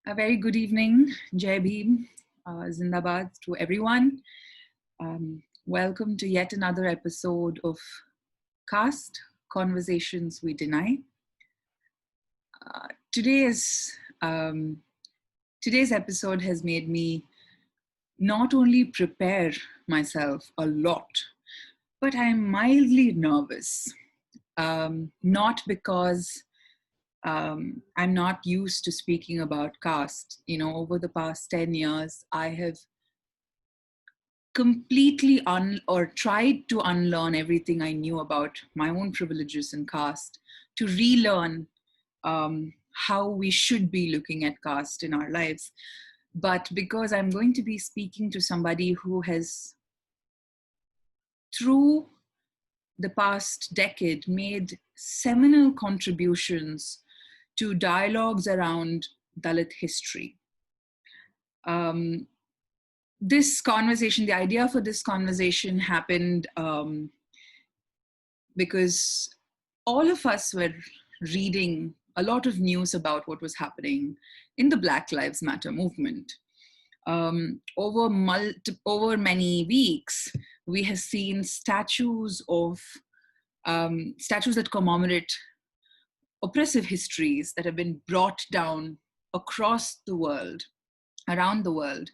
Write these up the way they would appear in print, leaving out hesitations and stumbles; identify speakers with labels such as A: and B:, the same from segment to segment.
A: A very good evening, Jai Bhim, Zindabad to everyone. Welcome to yet another episode of Caste Conversations We Deny. Today's episode has made me not only prepare myself a lot, but I'm mildly nervous. Not because I'm not used to speaking about caste. You know, over the past 10 years, I have completely tried to unlearn everything I knew about my own privileges and caste to relearn how we should be looking at caste in our lives. But because I'm going to be speaking to somebody who has, through the past decade, made seminal contributions to dialogues around Dalit history. This conversation, the idea for this conversation happened because all of us were reading a lot of news about what was happening in the Black Lives Matter movement. Over many weeks, we have seen statues that commemorate oppressive histories that have been brought down across the world, around the world.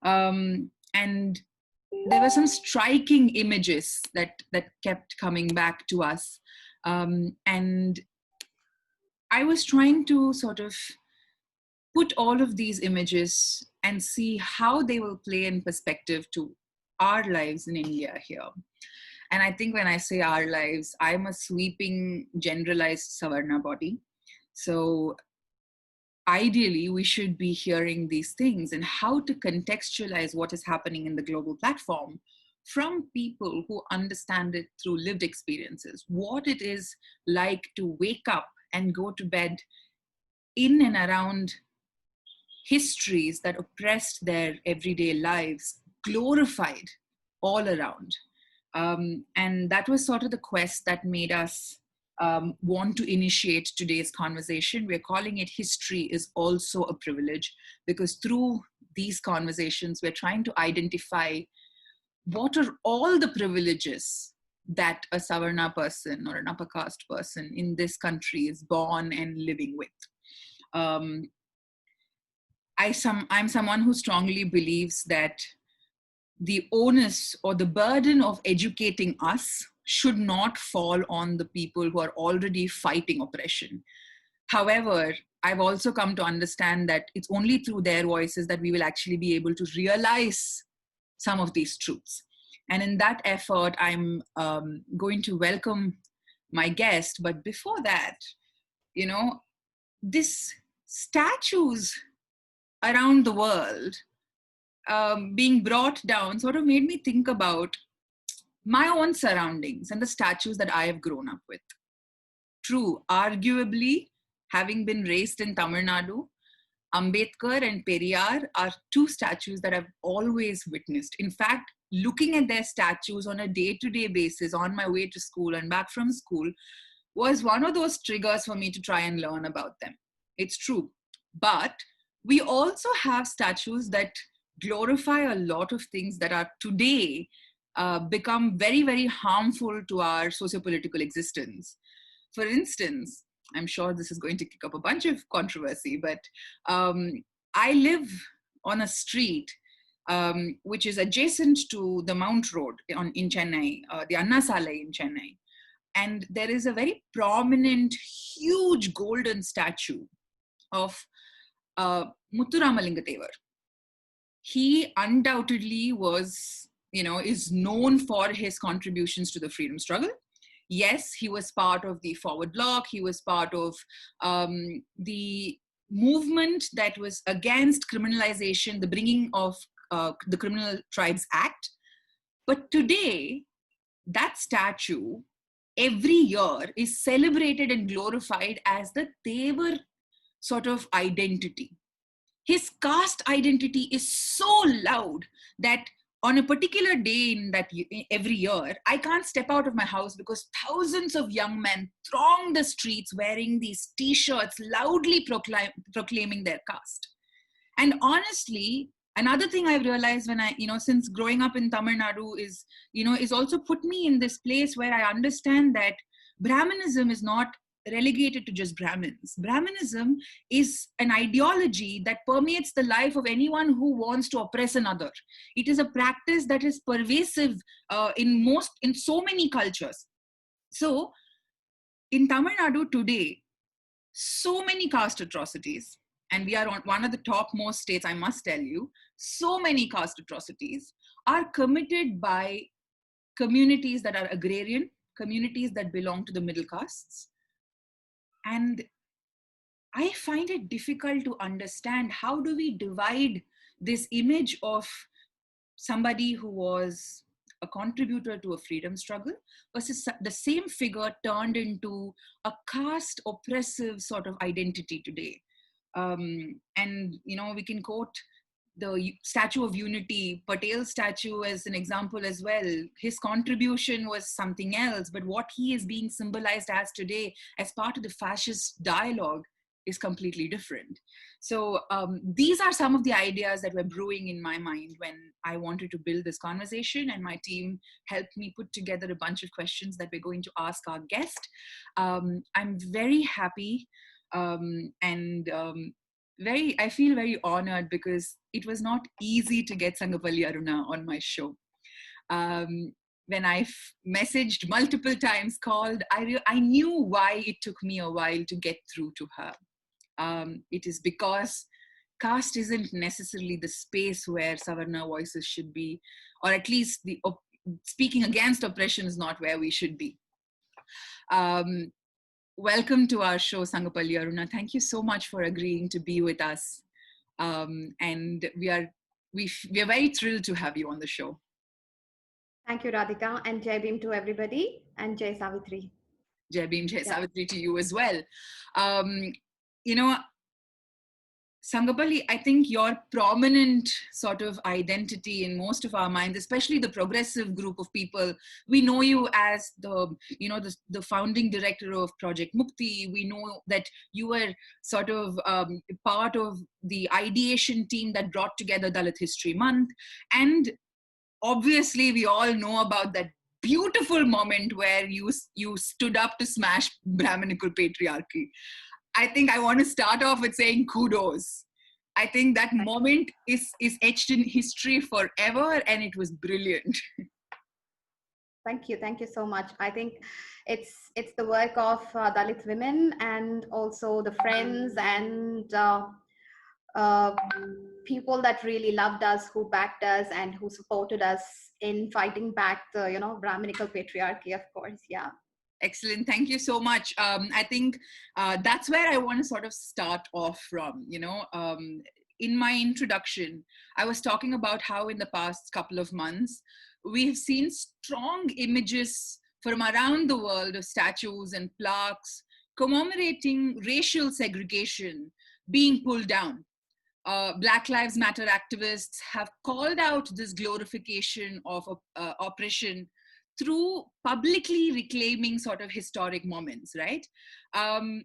A: And there were some striking images that kept coming back to us. And I was trying to sort of put all of these images and see how they will play in perspective to our lives in India here. And I think when I say our lives, I'm a sweeping, generalized Savarna body. So ideally, we should be hearing these things and how to contextualize what is happening in the global platform from people who understand it through lived experiences, what it is like to wake up and go to bed in and around histories that oppressed their everyday lives, glorified all around. And that was sort of the quest that made us want to initiate today's conversation. We're calling it History is Also a Privilege, because through these conversations, we're trying to identify what are all the privileges that a Savarna person or an upper caste person in this country is born and living with. I'm someone who strongly believes that the onus or the burden of educating us should not fall on the people who are already fighting oppression. However, I've also come to understand that it's only through their voices that we will actually be able to realize some of these truths. And in that effort, I'm going to welcome my guest. But before that, you know, these statues around the world being brought down sort of made me think about my own surroundings and the statues that I have grown up with. True, arguably, having been raised in Tamil Nadu, Ambedkar and Periyar are two statues that I've always witnessed. In fact, looking at their statues on a day-to-day basis on my way to school and back from school was one of those triggers for me to try and learn about them. It's true. But we also have statues that glorify a lot of things that are today become very, very harmful to our sociopolitical existence. For instance, I'm sure this is going to kick up a bunch of controversy, but I live on a street which is adjacent to the Mount Road in Chennai, the Anna Salai in Chennai. And there is a very prominent, huge golden statue of Muthuramalinga Thevar. He undoubtedly is known for his contributions to the freedom struggle. Yes, he was part of the Forward Bloc. He was part of the movement that was against criminalization, the bringing of the Criminal Tribes Act. But today, that statue every year is celebrated and glorified as the Thevar sort of identity. His caste identity is so loud that on a particular day every year, I can't step out of my house because thousands of young men throng the streets wearing these t-shirts loudly proclaiming their caste. And honestly, another thing I've realized when I, since growing up in Tamil Nadu is also put me in this place where I understand that Brahmanism is not relegated to just Brahmins. Brahmanism is an ideology that permeates the life of anyone who wants to oppress another. It is a practice that is pervasive in so many cultures. So in Tamil Nadu today, so many caste atrocities, and we are on one of the topmost states, I must tell you, so many caste atrocities are committed by communities that are agrarian, communities that belong to the middle castes. And I find it difficult to understand, how do we divide this image of somebody who was a contributor to a freedom struggle versus the same figure turned into a caste oppressive sort of identity today. And we can quote the Statue of Unity, Patel's statue, as an example as well. His contribution was something else, but what he is being symbolized as today as part of the fascist dialogue is completely different. So these are some of the ideas that were brewing in my mind when I wanted to build this conversation, and my team helped me put together a bunch of questions that we're going to ask our guest. I'm very happy I feel very honored, because it was not easy to get Sanghapali Aruna on my show. When I messaged multiple times, called, I knew why it took me a while to get through to her. It is because caste isn't necessarily the space where Savarna voices should be, or at least speaking against oppression is not where we should be. Welcome to our show, Sanghapali Aruna. Thank you so much for agreeing to be with us. And we are very thrilled to have you on the show.
B: Thank you, Radhika, and Jai Bhim to everybody, and Jai Savitri.
A: Jai Bhim, Jai Savitri to you as well. Sanghapali, I think your prominent sort of identity in most of our minds, especially the progressive group of people, we know you as the founding director of Project Mukti. We know that you were sort of part of the ideation team that brought together Dalit History Month. And obviously, we all know about that beautiful moment where you stood up to smash Brahminical patriarchy. I think I want to start off with saying kudos. I think that moment is etched in history forever, and it was brilliant.
B: Thank you so much. I think it's the work of Dalit women, and also the friends and people that really loved us, who backed us, and who supported us in fighting back the Brahminical patriarchy, of course. Yeah.
A: Excellent. Thank you so much. I think that's where I want to sort of start off from. In my introduction, I was talking about how in the past couple of months, we've seen strong images from around the world of statues and plaques commemorating racial segregation being pulled down. Black Lives Matter activists have called out this glorification of oppression through publicly reclaiming sort of historic moments, right? And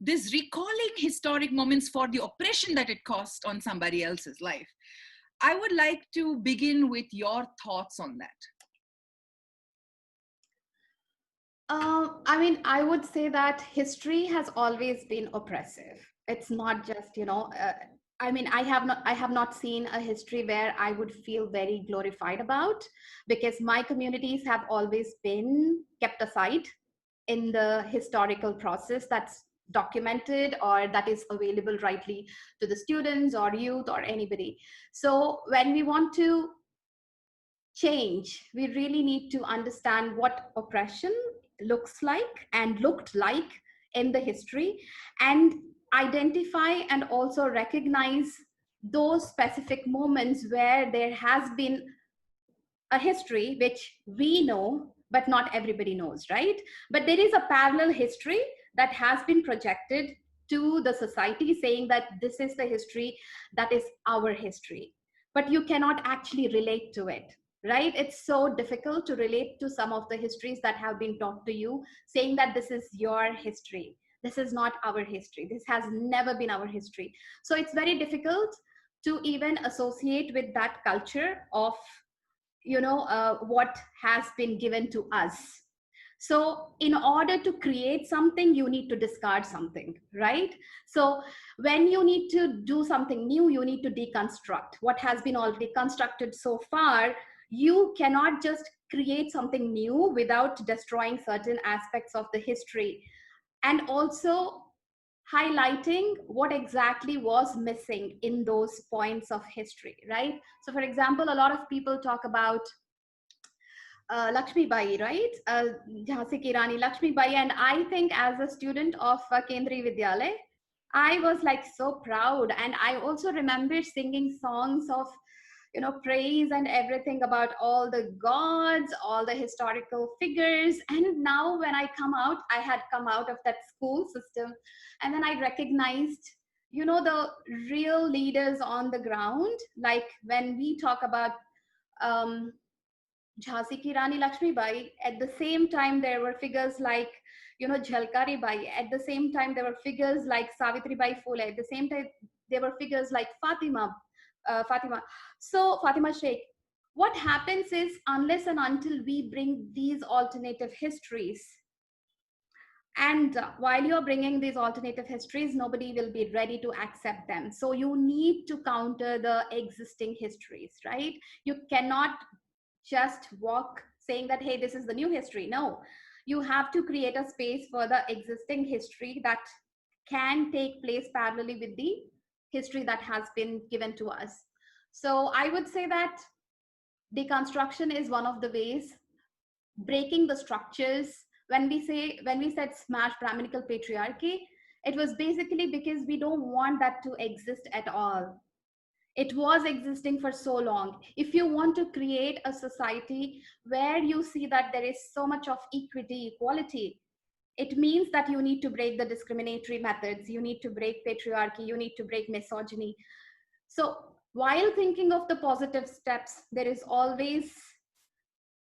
A: this recalling historic moments for the oppression that it cost on somebody else's life. I would like to begin with your thoughts on that.
B: I would say that history has always been oppressive. It's not just, I have not seen a history where I would feel very glorified about, because my communities have always been kept aside in the historical process that's documented or that is available rightly to the students or youth or anybody. So when we want to change, we really need to understand what oppression looks like and looked like in the history, and identify and also recognize those specific moments where there has been a history which we know but not everybody knows, right? But there is a parallel history that has been projected to the society, saying that this is the history, that is our history, but you cannot actually relate to it, right? It's so difficult to relate to some of the histories that have been taught to you, saying that this is your history. this is not our history. This has never been our history. So it's very difficult to even associate with that culture of, what has been given to us. So in order to create something, you need to discard something, right? So when you need to do something new, you need to deconstruct what has been already constructed so far. You cannot just create something new without destroying certain aspects of the history, and also highlighting what exactly was missing in those points of history, right? So for example, a lot of people talk about Lakshmi Bai, right? Jhansi Ki Rani Lakshmi Bai. And I think as a student of Kendriya Vidyalaya, I was like so proud. And I also remember singing songs of, praise and everything about all the gods, all the historical figures. And now when I come out, I had come out of that school system. And then I recognized, the real leaders on the ground. Like when we talk about, um, Jhansi Ki Rani Lakshmi Bai. At the same time, there were figures like, Jhalkari Bai. At the same time, there were figures like Savitri Bai Phule. At the same time, there were figures like Fatima. So Fatima Sheikh. What happens is, unless and until we bring these alternative histories, and while you're bringing these alternative histories, nobody will be ready to accept them. So you need to counter the existing histories, right? You cannot just walk saying that, hey, this is the new history. No, you have to create a space for the existing history that can take place parallelly with the history that has been given to us. So I would say that deconstruction is one of the ways, breaking the structures. When we said smash Brahminical patriarchy, it was basically because we don't want that to exist at all. It was existing for so long. If you want to create a society where you see that there is so much of equity, equality, it means that you need to break the discriminatory methods, you need to break patriarchy, you need to break misogyny. So while thinking of the positive steps, there is always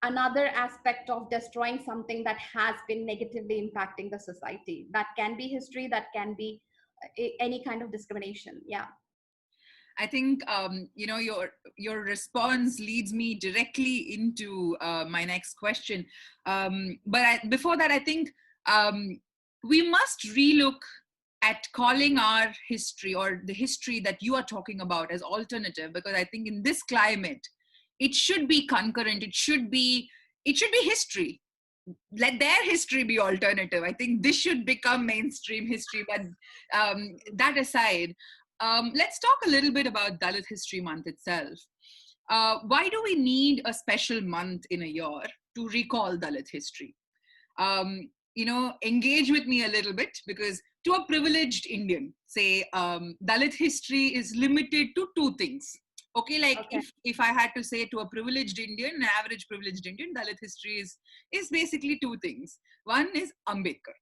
B: another aspect of destroying something that has been negatively impacting the society. That can be history, that can be any kind of discrimination. Yeah.
A: I think your response leads me directly into my next question. Before that, I think we must relook at calling our history, or the history that you are talking about, as alternative, because I think in this climate, it should be concurrent. It should be history. Let their history be alternative. I think this should become mainstream history. But that aside, let's talk a little bit about Dalit History Month itself. Why do we need a special month in a year to recall Dalit history? Engage with me a little bit, because to a privileged Indian, say, Dalit history is limited to two things. Okay, like
B: Okay.
A: if I had to say to a privileged Indian, an average privileged Indian, Dalit history is basically two things. One is Ambedkar,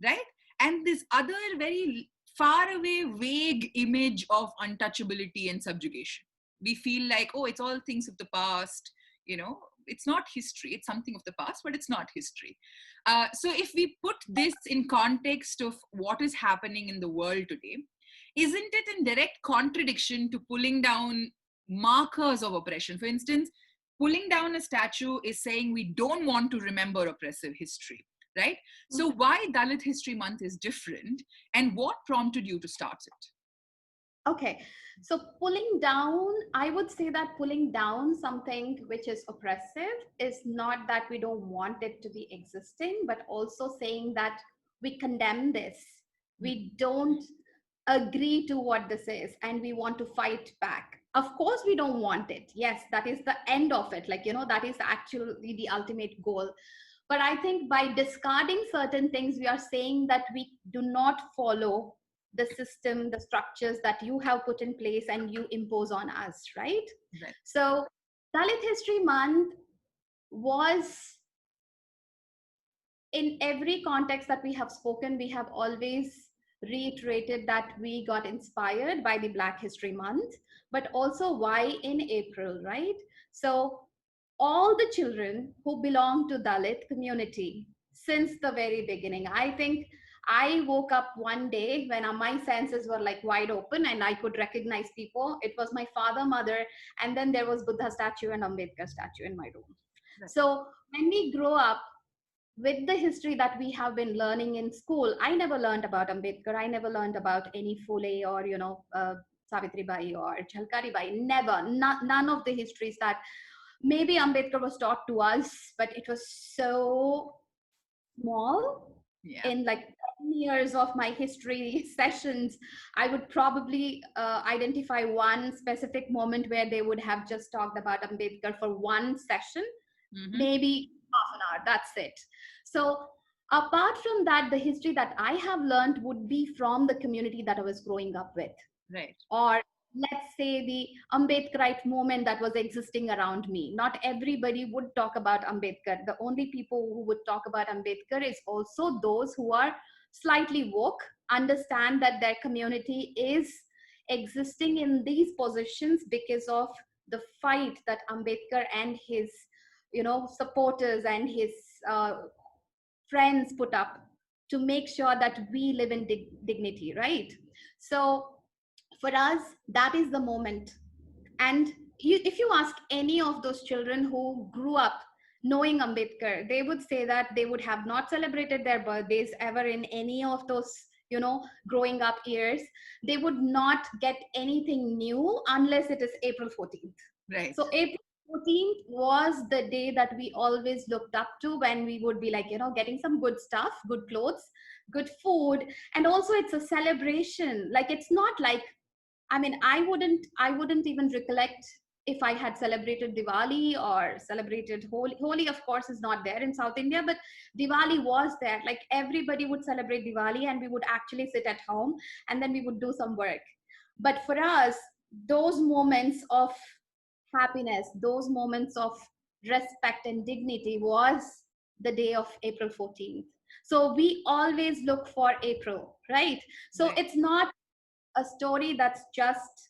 A: right? And this other very far away, vague image of untouchability and subjugation. We feel like, oh, it's all things of the past, it's not history, it's something of the past, but it's not history. So if we put this in context of what is happening in the world today, isn't it in direct contradiction to pulling down markers of oppression? For instance, pulling down a statue is saying we don't want to remember oppressive history, right? So why Dalit History Month is different, and what prompted you to start it?
B: Okay, so pulling down, I would say that pulling down something which is oppressive is not that we don't want it to be existing, but also saying that we condemn this. We don't agree to what this is, and we want to fight back. Of course, we don't want it. Yes, that is the end of it. Like, that is actually the ultimate goal. But I think by discarding certain things, we are saying that we do not follow the system, the structures that you have put in place and you impose on us, right?
A: Right.
B: So Dalit History Month was, in every context that we have spoken, we have always reiterated that we got inspired by the Black History Month, but also why in April, right? So all the children who belong to Dalit community since the very beginning, I think I woke up one day when my senses were like wide open and I could recognize people. It was my father, mother, and then there was Buddha statue and Ambedkar statue in my room.
A: Right.
B: So when we grow up with the history that we have been learning in school, I never learned about Ambedkar. I never learned about any Phule or, Savitri Bai or Jhalkari Bai. Never. None of the histories that maybe Ambedkar was taught to us, but it was so small.
A: Yeah.
B: In like 10 years of my history sessions, I would probably identify one specific moment where they would have just talked about Ambedkar for one session,
A: Mm-hmm.
B: maybe half an hour, that's it. So apart from that, the history that I have learned would be from the community that I was growing up with,
A: Right.
B: or let's say the Ambedkarite movement that was existing around me. Not everybody would talk about Ambedkar. The only people who would talk about Ambedkar is also those who are slightly woke, understand that their community is existing in these positions because of the fight that Ambedkar and his, supporters and his uh, friends put up to make sure that we live in dignity, right? So for us, that is the moment. And if you ask any of those children who grew up knowing Ambedkar, they would say that they would have not celebrated their birthdays ever in any of those, growing up years. They would not get anything new unless it is April 14th.
A: Right.
B: So April 14th was the day that we always looked up to, when we would be like, getting some good stuff, good clothes, good food. And also it's a celebration. Like, it's not like, I wouldn't even recollect if I had celebrated Diwali or celebrated Holi. Holi, of course, is not there in South India, but Diwali was there. Like, everybody would celebrate Diwali and we would actually sit at home and then we would do some work. But for us, those moments of happiness, those moments of respect and dignity was the day of April 14th. So we always look for April, right? So
A: Right.
B: it's not a story that's just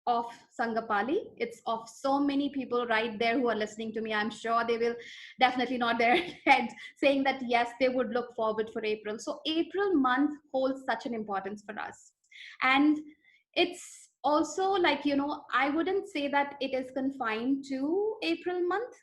B: of Sanghapali. It's of so many people right there who are listening to me. I'm sure they will definitely nod their heads saying that yes, they would look forward for April. So April month holds such an importance for us. And it's also like, I wouldn't say that it is confined to April month,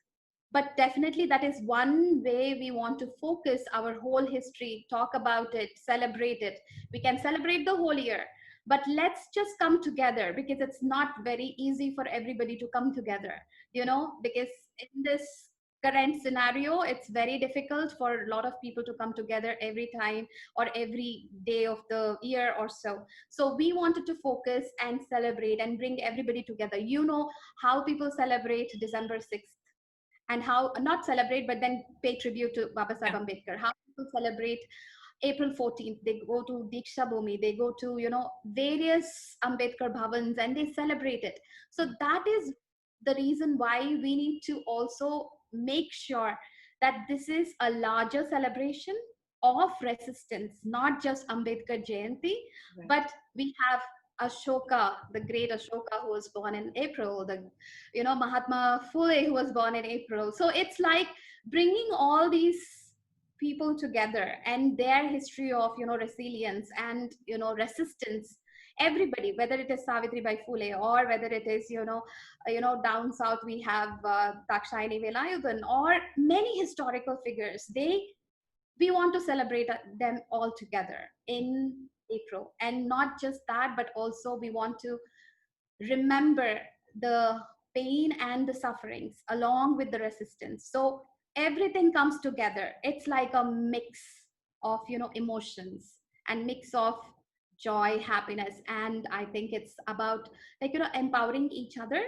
B: but definitely that is one way we want to focus our whole history, talk about it, celebrate it. We can celebrate the whole year, but let's just come together, because it's not very easy for everybody to come together, because in this current scenario, it's very difficult for a lot of people to come together every time or every day of the year or so. So we wanted to focus and celebrate and bring everybody together. You know how people celebrate December 6th, and how not celebrate but then pay tribute to Baba Saheb
A: Yeah.
B: Ambedkar. How people celebrate April 14th, they go to Diksha Bhumi, they go to, various Ambedkar Bhavans and they celebrate it. So that is the reason why we need to also make sure that this is a larger celebration of resistance, not just Ambedkar Jayanti,
A: Right.
B: but we have Ashoka, the great Ashoka, who was born in April, the, Mahatma Phule, who was born in April. So it's like bringing all these people together and their history of, resilience and, resistance. Everybody, whether it is Savitri Bai Phule, or whether it is, down south we have Dakshayani Velayudan, or many historical figures. We want to celebrate them all together in April. And not just that, but also we want to remember the pain and the sufferings along with the resistance. So everything comes together. It's like a mix of, emotions, and mix of joy, happiness. And I think it's about, like, empowering each other.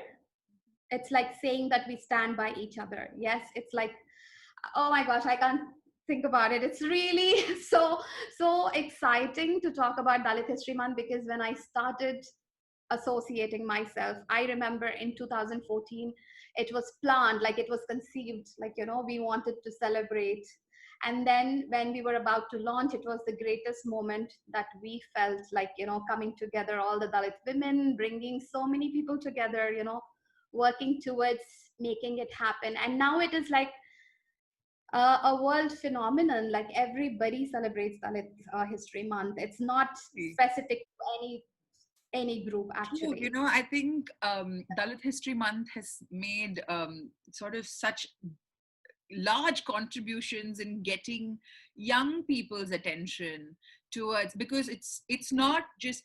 B: It's like saying that we stand by each other. Yes, it's like, oh my gosh, I can't think about it. It's really so exciting to talk about Dalit History Month, because when I started associating myself, I remember in 2014 it was planned, like it was conceived, like, we wanted to celebrate. And then when we were about to launch, it was the greatest moment that we felt, like, coming together, all the Dalit women, bringing so many people together, working towards making it happen. And now it is like a world phenomenon. Like everybody celebrates Dalit History Month. It's not specific to any group
A: True. You
B: actually.
A: know, I think Dalit History Month has made sort of such large contributions in getting young people's attention towards, because it's not just,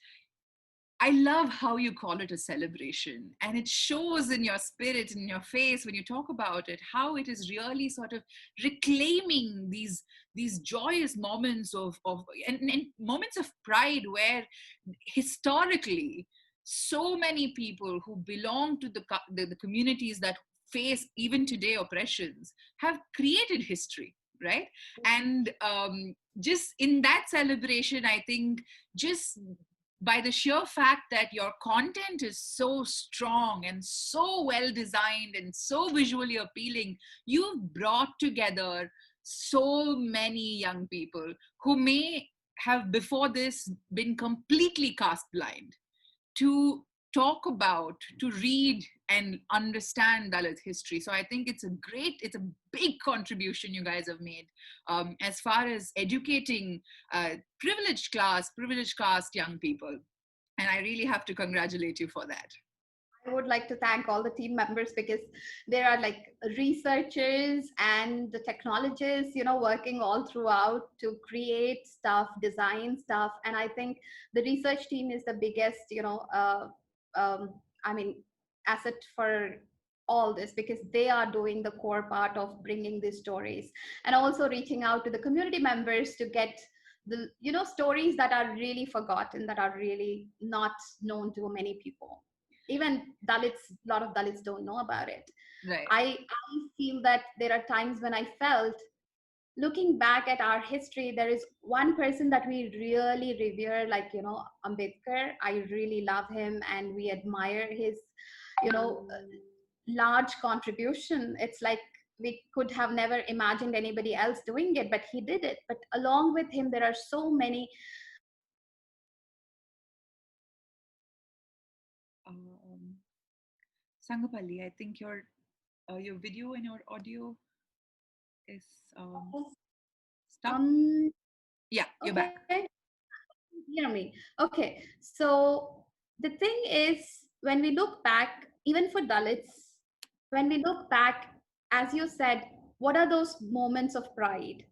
A: I love how you call it a celebration, and it shows in your spirit, in your face when you talk about it, how it is really sort of reclaiming these joyous moments of and moments of pride, where historically so many people who belong to the communities that face even today oppressions have created history, right? And just in that celebration, I think, just by the sheer fact that your content is so strong and so well designed and so visually appealing, you've brought together so many young people who may have before this been completely cast blind to talk about, to read and understand Dalit history. So I think it's a big contribution you guys have made as far as educating privileged caste young people. And I really have to congratulate you for that.
B: I would like to thank all the team members because there are like researchers and the technologists, working all throughout to create stuff, design stuff. And I think the research team is the biggest, I mean, asset for all this because they are doing the core part of bringing these stories and also reaching out to the community members to get the stories that are really forgotten, that are really not known to many people. Even Dalits, a lot of Dalits don't know about it.
A: Right.
B: I feel that there are times when I felt, looking back at our history, there is one person that we really revere, like, Ambedkar. I really love him and we admire his, large contribution. It's like we could have never imagined anybody else doing it, but he did it. But along with him, there are so many.
A: Um, Sanghapali, I think your video and your audio is stuck.
B: Um,
A: Yeah, you're back.
B: okay. Hear me. Okay. So the thing is, when we look back, even for Dalits, when we look back, as you said, what are those moments of pride?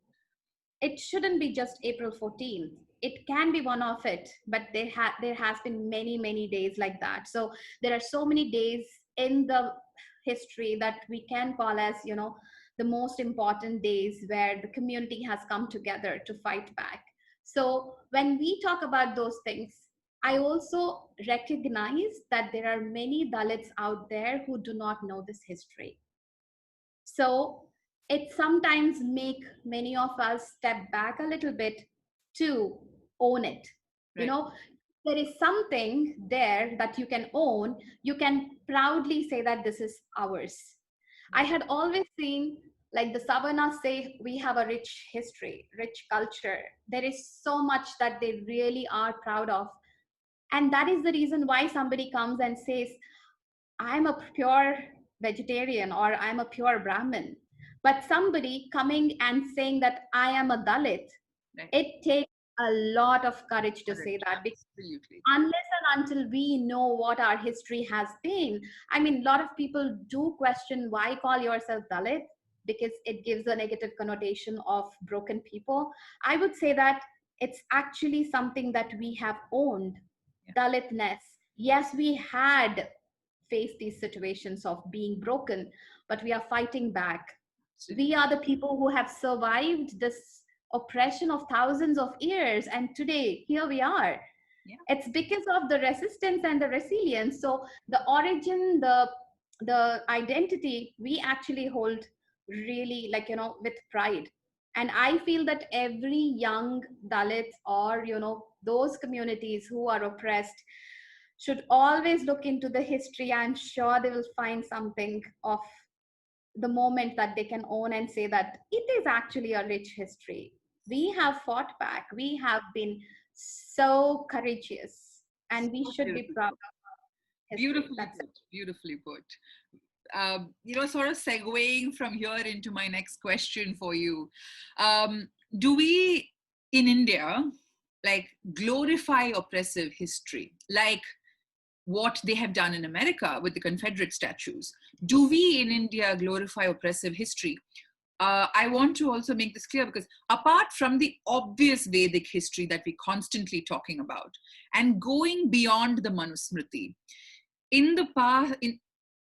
B: It shouldn't be just April 14th. It can be one of it, but there has been many days like that. So there are so many days in the history that we can call as, the most important days where the community has come together to fight back. So when we talk about those things, I also recognize that there are many Dalits out there who do not know this history. So it sometimes make many of us step back a little bit to own it. You
A: Right.
B: know, there is something there that you can own. You can proudly say that this is ours. I had always seen, like, the Savanas say we have a rich history, rich culture. There is so much that they really are proud of. And that is the reason why somebody comes and says, I'm a pure vegetarian or I'm a pure Brahmin. But somebody coming and saying that I am a Dalit,
A: Right.
B: it takes a lot of courage to say
A: Correct.
B: that, because
A: Absolutely.
B: unless and until we know what our history has been, I mean, a lot of people do question why call yourself Dalit, because it gives a negative connotation of broken people. I would say that it's actually something that we have owned,
A: Yeah.
B: Dalitness. Yes, we had faced these situations of being broken, but we are fighting back. We
A: Absolutely.
B: are the people who have survived this oppression of thousands of years, and today here we are.
A: Yeah.
B: It's because of the resistance and the resilience. So the origin, the identity, we actually hold really, like, with pride. And I feel that every young Dalits, or those communities who are oppressed, should always look into the history. I'm sure they will find something of the moment that they can own and say that it is actually a rich history. We have fought back, we have been so courageous, and we
A: So
B: should be
A: beautiful.
B: proud of history.
A: Beautifully
B: That's it.
A: put. Beautifully put. sort of segueing from here into my next question for you. Do we in India like glorify oppressive history, like what they have done in America with the Confederate statues? Do we in India glorify oppressive history? I want to also make this clear because apart from the obvious Vedic history that we're constantly talking about, and going beyond the Manusmriti, in the past,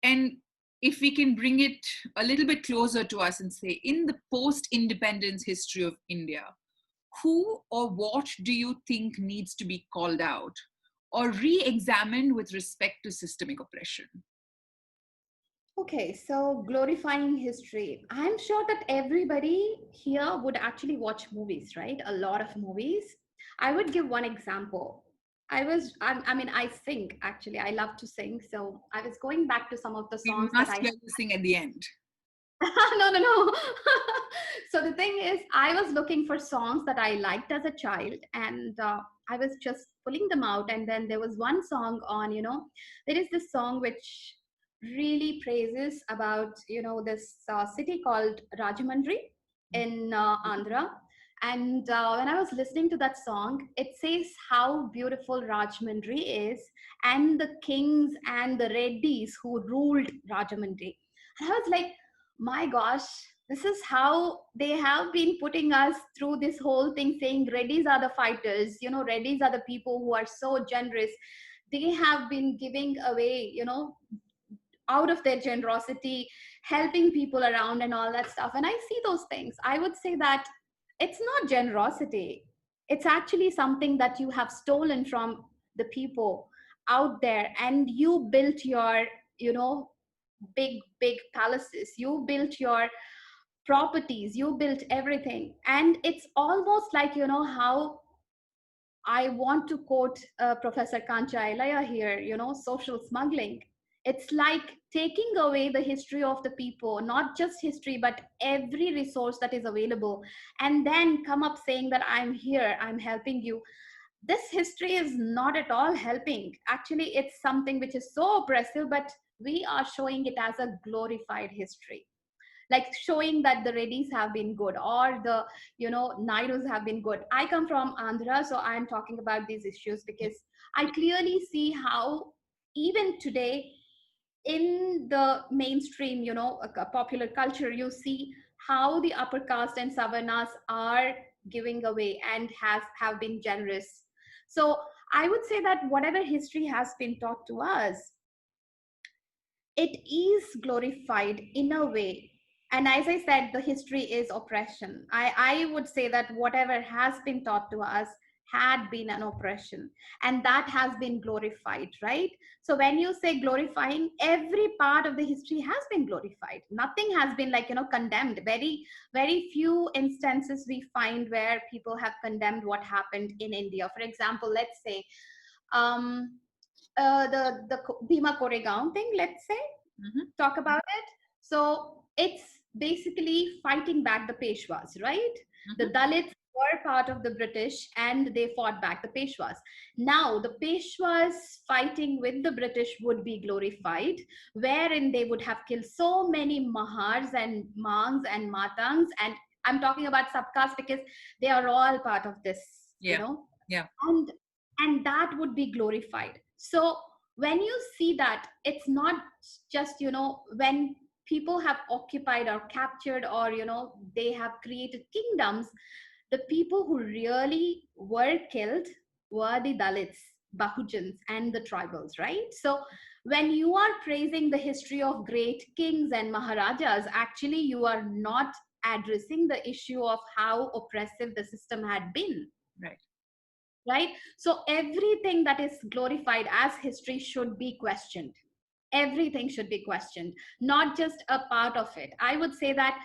A: and if we can bring it a little bit closer to us and say, in the post-independence history of India, who or what do you think needs to be called out or re-examined with respect to systemic oppression?
B: Okay, so glorifying history. I'm sure that everybody here would actually watch movies, right? A lot of movies. I would give one example. I mean, I sing actually. I love to sing. So I was going back to some of the
A: We
B: songs that
A: must
B: I
A: hear you sing at the end.
B: no, no, no. So the thing is, I was looking for songs that I liked as a child, and I was just pulling them out. And then there was one song on, there is this song which really praises about, this city called Rajamundry in Andhra. And when I was listening to that song, it says how beautiful Rajamundry is, and the kings and the Reddys who ruled Rajamundry. And I was like, my gosh, this is how they have been putting us through this whole thing, saying Reddys are the fighters, Reddys are the people who are so generous. They have been giving away, out of their generosity, helping people around and all that stuff. And I see those things. I would say that it's not generosity, it's actually something that you have stolen from the people out there, and you built your, big palaces, you built your properties, you built everything. And it's almost like, how I want to quote Professor Kancha Ilaya here, social smuggling. It's like taking away the history of the people, not just history, but every resource that is available, and then come up saying that I'm here, I'm helping you. This history is not at all helping. Actually, it's something which is so oppressive, but we are showing it as a glorified history, like showing that the Reddys have been good, or the, Naidus have been good. I come from Andhra, so I'm talking about these issues because I clearly see how even today in the mainstream, popular culture, you see how the upper caste and savarnas are giving away and have been generous. So I would say that whatever history has been taught to us, it is glorified in a way. And as I said, the history is oppression. I would say that whatever has been taught to us had been an oppression, and that has been glorified, right? So when you say glorifying, every part of the history has been glorified. Nothing has been, like, condemned. Very, very few instances we find where people have condemned what happened in India. For example, let's say um, the Bhima Koregaon thing, let's say, talk about it. So it's basically fighting back the Peshwas, right? The Dalits were part of the British and they fought back the Peshwas. Now, the Peshwas fighting with the British would be glorified, wherein they would have killed so many Mahars and Mangs and Matangs. And I'm talking about subcaste because they are all part of this,
A: Yeah. Yeah.
B: And that would be glorified. So when you see that, it's not just, when people have occupied or captured, or they have created kingdoms, the people who really were killed were the Dalits, Bahujans, and the tribals, right? So when you are praising the history of great kings and maharajas, actually you are not addressing the issue of how oppressive the system had been.
A: Right.
B: Right? So everything that is glorified as history should be questioned. Everything should be questioned, not just a part of it. I would say that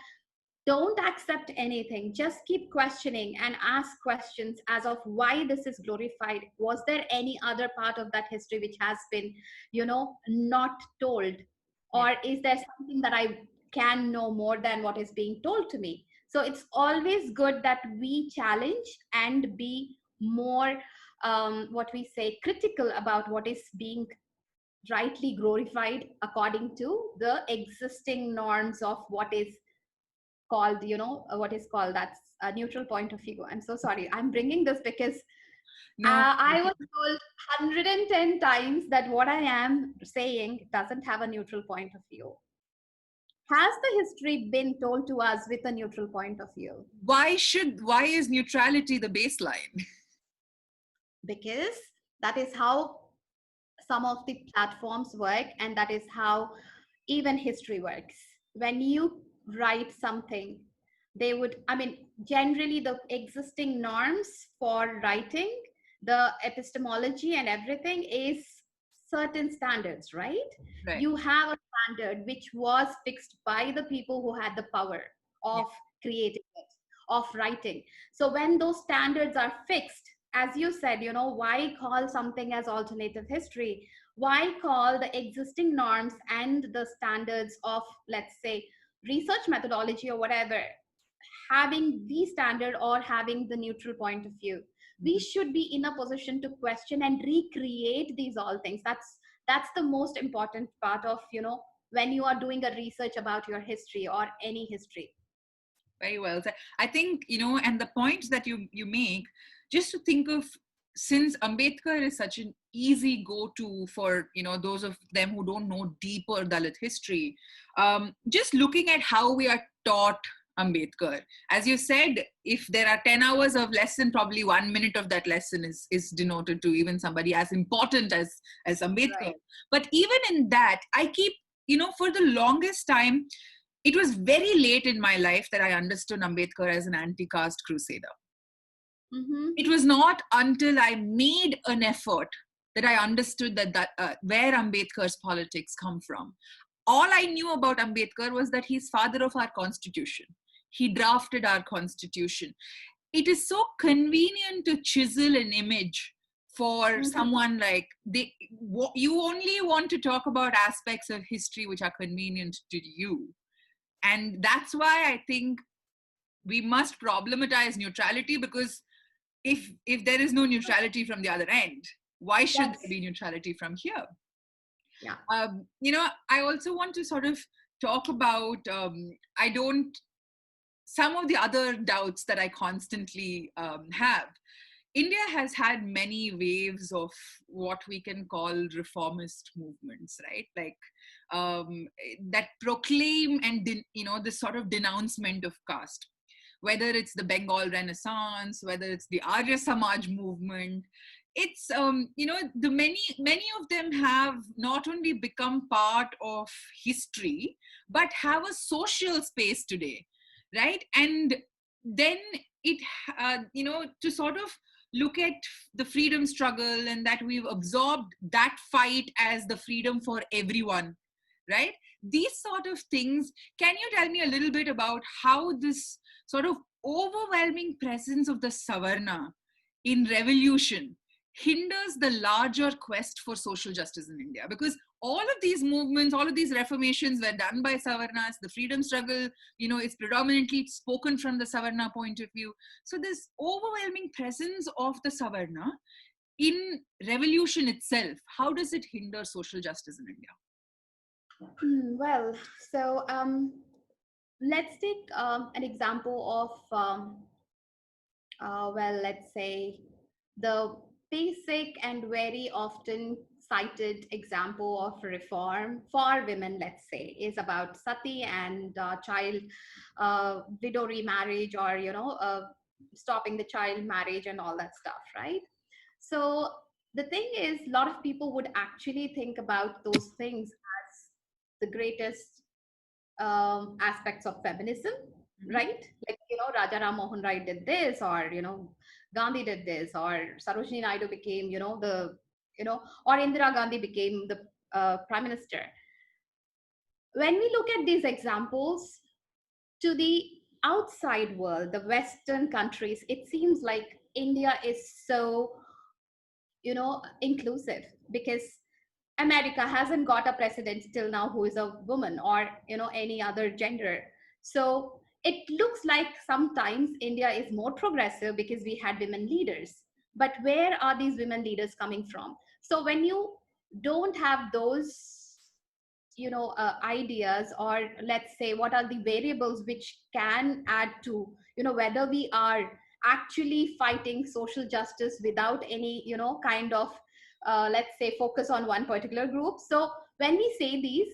B: don't accept anything, just keep questioning and ask questions as of why this is glorified. Was there any other part of that history which has been, not told? Or is there something that I can know more than what is being told to me? So it's always good that we challenge and be more, what we say, critical about what is being rightly glorified according to the existing norms of what is called, what is called, that's a neutral point of view. I'm so sorry, I'm bringing this because
A: No.
B: I was told 110 times that what I am saying doesn't have a neutral point of view. Has the history been told to us with a neutral point of view?
A: Why is neutrality the baseline?
B: Because that is how some of the platforms work, and that is how even history works. When you write something, they would, I mean, generally the existing norms for writing, the epistemology and everything is certain standards, right?
A: Right.
B: You have a standard which was fixed by the people who had the power
A: Yeah.
B: of creating it, of writing. So when those standards are fixed, as you said, why call something as alternative history? Why call the existing norms and the standards of, let's say, research methodology or whatever, having the standard or having the neutral point of view? We
A: Mhm.
B: should be in a position to question and recreate these all things. That's the most important part of, when you are doing a research about your history or any history.
A: Very well said. I think, and the points that you make, just to think of, since Ambedkar is such an easy go-to for, those of them who don't know deeper Dalit history, just looking at how we are taught Ambedkar. As you said, if there are 10 hours of lesson, probably 1 minute of that lesson is denoted to even somebody as important as Ambedkar.
B: Right.
A: But even in that, I keep, for the longest time, it was very late in my life that I understood Ambedkar as an anti-caste crusader.
B: Mm-hmm.
A: It was not until I made an effort that I understood that where Ambedkar's politics come from. All I knew about Ambedkar was that he's father of our constitution. He drafted our constitution. It is so convenient to chisel an image for
B: Mm-hmm.
A: someone like you only want to talk about aspects of history which are convenient to you. And that's why I think we must problematize neutrality, because if there is no neutrality from the other end, why should
B: That's,
A: there be neutrality from here?
B: yeah.
A: I also want to sort of talk about I don't some of the other doubts that I constantly have. India has had many waves of what we can call reformist movements, right? Like that proclaim and this sort of denouncement of caste. Whether it's the Bengal Renaissance, whether it's the Arya Samaj movement, it's the many of them have not only become part of history but have a social space today, right? And then it to sort of look at the freedom struggle, and that we've absorbed that fight as the freedom for everyone, right? These sort of things. Can you tell me a little bit about how this sort of overwhelming presence of the Savarna in revolution hinders the larger quest for social justice in India? Because all of these movements, all of these reformations were done by Savarnas. The freedom struggle, is predominantly spoken from the Savarna point of view. So this overwhelming presence of the Savarna in revolution itself, how does it hinder social justice in India?
B: Well, so let's take an example of, well, let's say the basic and very often cited example of reform for women, let's say, is about sati and child widow remarriage, or stopping the child marriage and all that stuff, right? So the thing is, a lot of people would actually think about those things as the greatest aspects of feminism,
A: Mhm.
B: right? Like, Raja Ram Mohan Rai did this, or, Gandhi did this, or Sarojini Naidu became, or Indira Gandhi became the prime minister. When we look at these examples to the outside world, the Western countries, it seems like India is so, inclusive, because America hasn't got a president till now who is a woman, or any other gender. So it looks like sometimes India is more progressive because we had women leaders. But where are these women leaders coming from? So when you don't have those ideas, or let's say what are the variables which can add to whether we are actually fighting social justice without any kind of let's say focus on one particular group. So when we say these,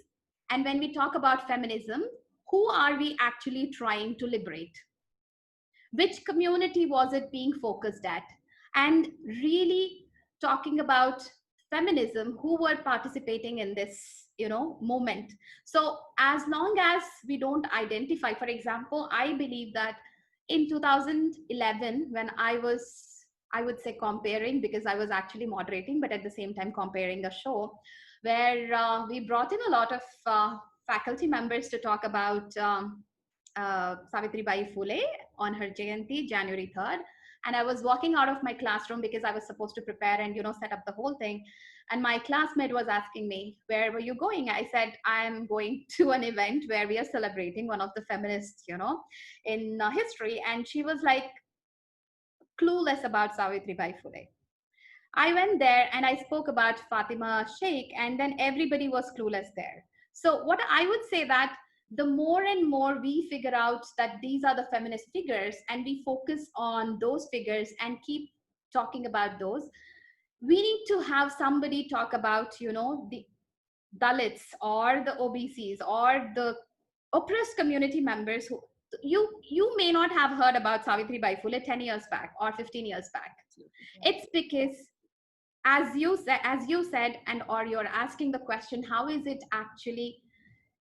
B: and when we talk about feminism, who are we actually trying to liberate? Which community was it being focused at? And really talking about feminism, who were participating in this moment. So as long as we don't identify, for example, I believe that in 2011, when I would say comparing, because I was actually moderating but at the same time comparing a show where we brought in a lot of faculty members to talk about Savitribai Phule on her Jayanti, January 3rd. And I was walking out of my classroom because I was supposed to prepare and, set up the whole thing. And my classmate was asking me, where were you going? I said, I'm going to an event where we are celebrating one of the feminists, in history. And she was like clueless about Savitribai Phule. I went there and I spoke about Fatima Sheikh, and then everybody was clueless there. So, what I would say that the more and more we figure out that these are the feminist figures and we focus on those figures and keep talking about those, we need to have somebody talk about, the Dalits or the OBCs or the oppressed community members who you may not have heard about Savitribai Phule 10 years back or 15 years back. It's because as you said, and or you're asking the question, how is it actually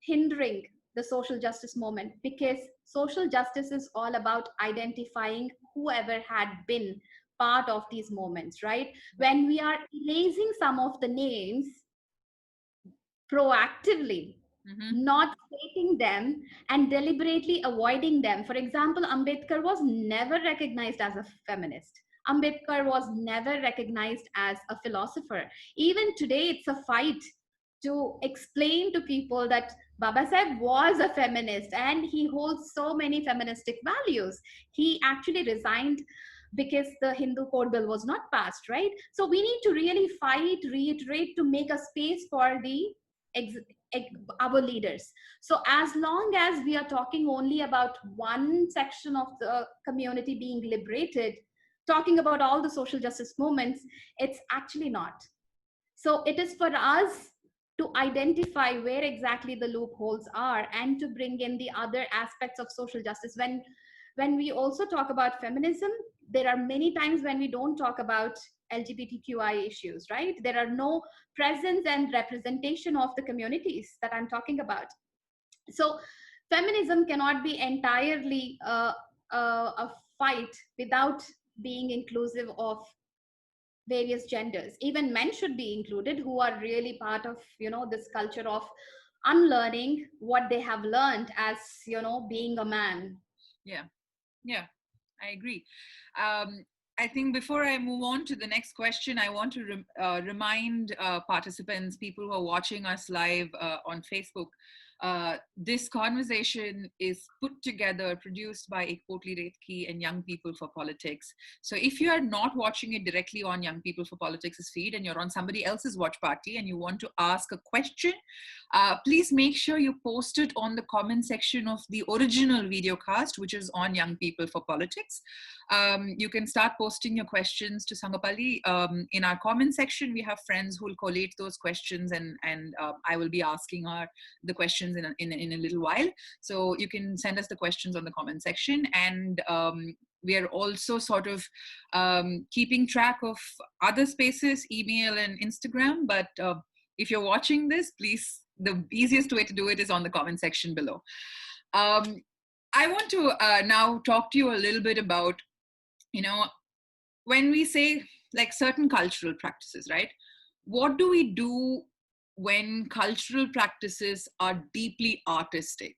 B: hindering the social justice movement? Because social justice is all about identifying whoever had been part of these moments, right? When we are erasing some of the names proactively, not stating them and deliberately avoiding them. For example, Ambedkar was never recognized as a feminist. Ambedkar was never recognized as a philosopher. Even today, it's a fight to explain to people that Baba Saheb was a feminist and he holds so many feministic values. He actually resigned because the Hindu Code Bill was not passed, right? So we need to really fight, reiterate to make a space for the our leaders. So as long as we are talking only about one section of the community being liberated, talking about all the social justice movements, it's actually not. So it is for us to identify where exactly the loopholes are and to bring in the other aspects of social justice. When we also talk about feminism, there are many times when we don't talk about LGBTQI issues, right? There are no presence and representation of the communities that I'm talking about. So feminism cannot be entirely a fight without being inclusive of various genders. Even men should be included, who are really part of this culture of unlearning what they have learned as being a man.
A: Yeah, I agree. I think before I move on to the next question, I want to remind participants, people who are watching us live on Facebook, this conversation is put together, produced by Ekpotli Retki and Young People for Politics. So if you are not watching it directly on Young People for Politics' feed and you're on somebody else's watch party and you want to ask a question, please make sure you post it on the comment section of the original video cast, which is on Young People for Politics. You can start posting your questions to Sanghapali. In our comment section, we have friends who will collate those questions, and I will be asking her the questions in a little while. So you can send us the questions on the comment section, and we are also sort of keeping track of other spaces, email and Instagram. But if you're watching this, please, the easiest way to do it is on the comment section below. I want to now talk to you a little bit about, when we say like certain cultural practices, right? What do we do when cultural practices are deeply artistic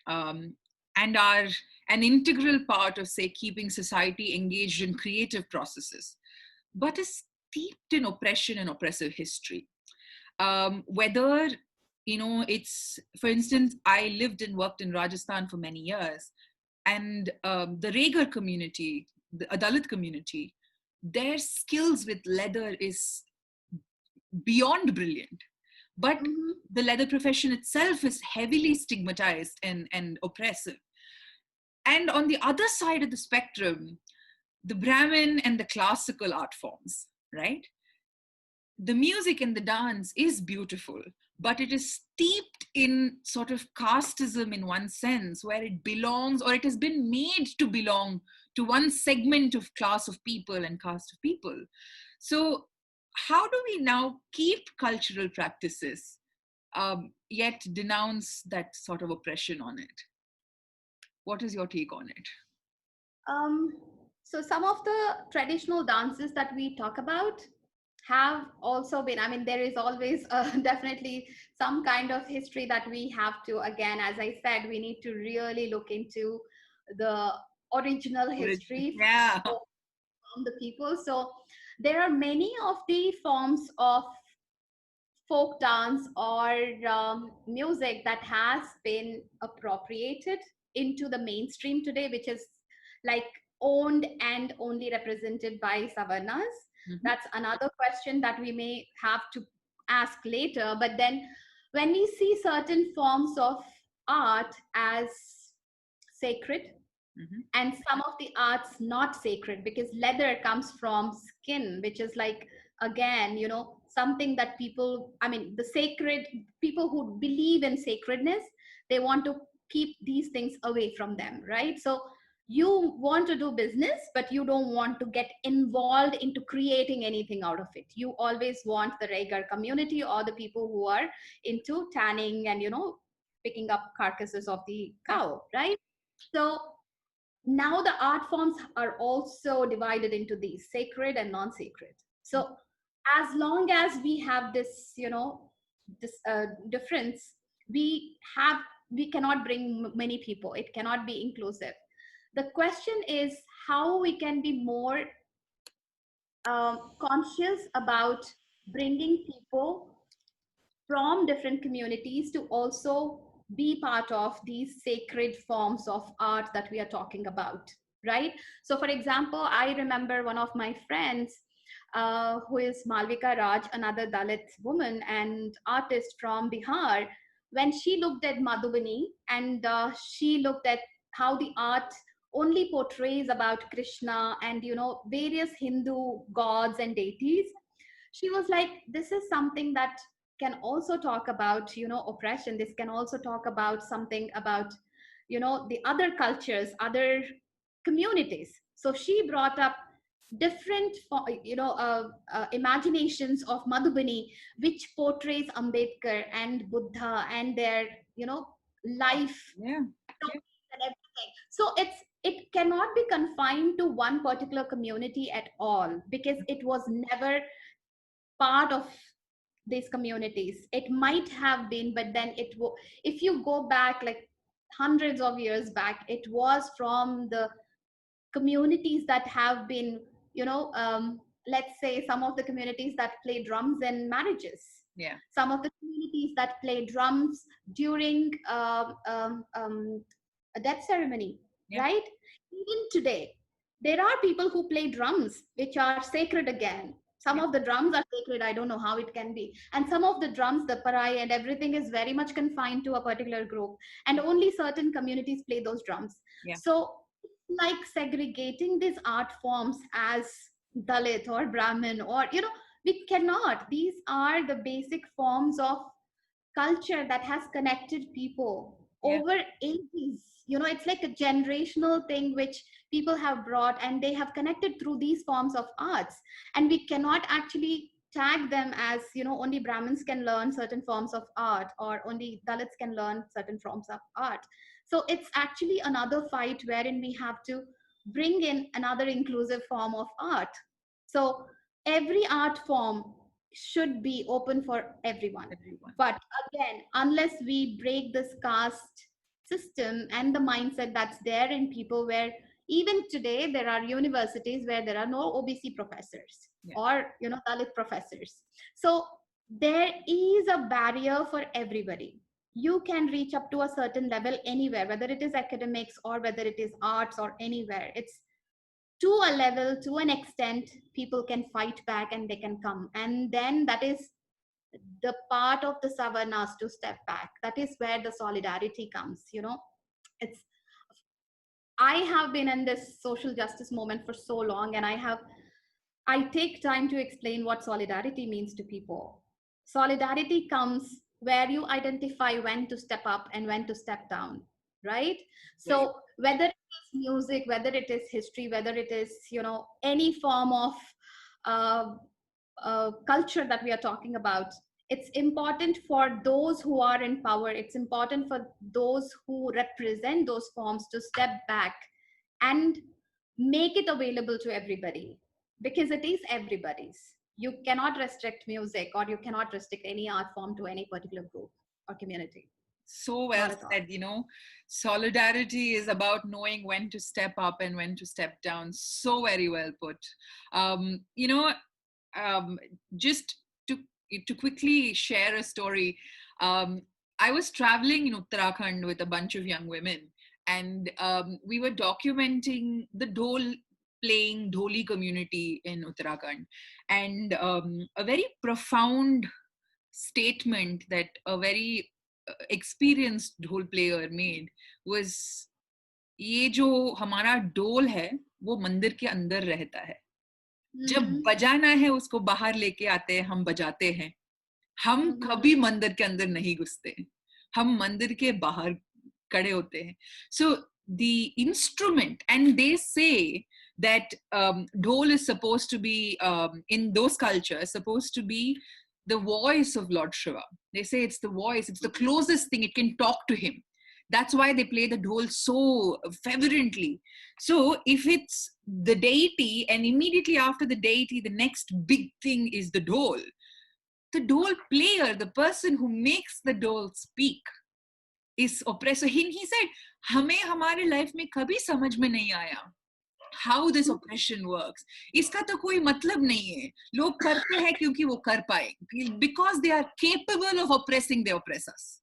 A: and are an integral part of, say, keeping society engaged in creative processes, but is steeped in oppression and oppressive history? Whether, it's, for instance, I lived and worked in Rajasthan for many years, and the Regar community, the Dalit community, their skills with leather is beyond brilliant. But
B: Mm-hmm.
A: the leather profession itself is heavily stigmatized and oppressive. And on the other side of the spectrum, the Brahmin and the classical art forms, right? The music and the dance is beautiful, but it is steeped in sort of casteism in one sense, where it belongs, or it has been made to belong to one segment of class of people and caste of people. So, how do we now keep cultural practices, yet denounce that sort of oppression on it? What is your take on it?
B: Um, so some of the traditional dances that we talk about have also been, I mean, there is always definitely some kind of history that we have to, again, as I said, we need to really look into the original history
A: Yeah.
B: from the people. So there are many of the forms of folk dance or music that has been appropriated into the mainstream today, which is like owned and only represented by savarnas.
A: Mhm.
B: That's another question that we may have to ask later. But then when we see certain forms of art as sacred,
A: Mhm.
B: and some of the arts not sacred, because leather comes from skin, which is like, again, you know, something that people, I mean, the sacred people who believe in sacredness, they want to keep these things away from them, right? So you want to do business, but you don't want to get involved into creating anything out of it. You always want the regular community or the people who are into tanning and, you know, picking up carcasses of the
A: Yeah.
B: cow, right? So now the art forms are also divided into these sacred and non-sacred. So as long as we have this, you know, this difference, we have, we cannot bring many people, it cannot be inclusive. The question is how we can be more conscious about bringing people from different communities to also be part of these sacred forms of art that we are talking about, right? So for example, I remember one of my friends who is Malvika Raj, another Dalit woman and artist from Bihar. When she looked at Madhubani and she looked at how the art only portrays about Krishna and, you know, various Hindu gods and deities, she was like, this is something that can also talk about, you know, oppression. This can also talk about something about, you know, the other cultures, other communities. So she brought up different imaginations of Madhubani, which portrays Ambedkar and Buddha and their, you know, life
A: Yeah. Yeah.
B: and everything. So it cannot be confined to one particular community at all, because it was never part of these communities. It might have been, but then if you go back like hundreds of years back, it was from the communities that have been, you know, let's say some of the communities that play drums in marriages,
A: Yeah.
B: some of the communities that play drums during a death ceremony,
A: Yeah.
B: right? Even today, there are people who play drums, which are sacred again. Some
A: Yeah.
B: of the drums are sacred. I don't know how it can be. And some of the drums, the parai and everything is very much confined to a particular group. And only certain communities play those drums.
A: Yeah.
B: So, like segregating these art forms as Dalit or Brahmin, or, you know, we cannot. These are the basic forms of culture that has connected people
A: Yeah.
B: over ages. You know, it's like a generational thing which people have brought and they have connected through these forms of arts. And we cannot actually tag them as, you know, only Brahmins can learn certain forms of art or only Dalits can learn certain forms of art. So it's actually another fight wherein we have to bring in another inclusive form of art. So every art form should be open for everyone.
A: Everyone.
B: But again, unless we break this caste system and the mindset that's there in people, where even today there are universities where there are no OBC professors
A: Yeah.
B: or, you know, Dalit professors. So there is a barrier for everybody. You can reach up to a certain level anywhere, whether it is academics or whether it is arts or anywhere. It's to a level, to an extent, people can fight back and they can come. And then that is the part of the savarnas to step back. That is where the solidarity comes. It's I have been in this social justice movement for so long, and I take time to explain what solidarity means to people. Solidarity comes where you identify when to step up and when to step down, right?
A: Right.
B: So whether it is music, whether it is history, whether it is, any form of uh, culture that we are talking about, it's important for those who are in power, it's important for those who represent those forms to step back and make it available to everybody, because it is everybody's. You cannot restrict music, or you cannot restrict any art form to any particular group or community.
A: So well
B: Not at all.
A: said. Solidarity is about knowing when to step up and when to step down. So very well put. um, you know um, just to quickly share a story. um, I was traveling in Uttarakhand with a bunch of young women, and we were documenting the dhol playing dholi community in Uttarakhand. And a very profound statement that a very experienced ढोल player made was, ये जो हमारा ढोल है वो मंदिर के अंदर रहता है, जब
B: Mm-hmm.
A: बजाना है उसको बाहर लेके आते हैं, हम बजाते हैं, हम
B: Mm-hmm.
A: कभी मंदिर के अंदर नहीं घुसते, हम मंदिर के बाहर खड़े होते हैं. So the instrument, and they say that dhol is supposed to be, in those cultures, supposed to be the voice of Lord Shiva. They say it's the voice, it's the closest thing, it can talk to him. That's why they play the dhol so fervently. So if it's the deity, and immediately after the deity, the next big thing is the dhol player, the person who makes the dhol speak, is oppressed. So he said, हमें हमारे life में कभी समझ में नहीं आया how this oppression works. इसका तो कोई मतलब नहीं है, लोग करते हैं क्योंकि वो कर पाए, because they are capable of oppressing the oppressors.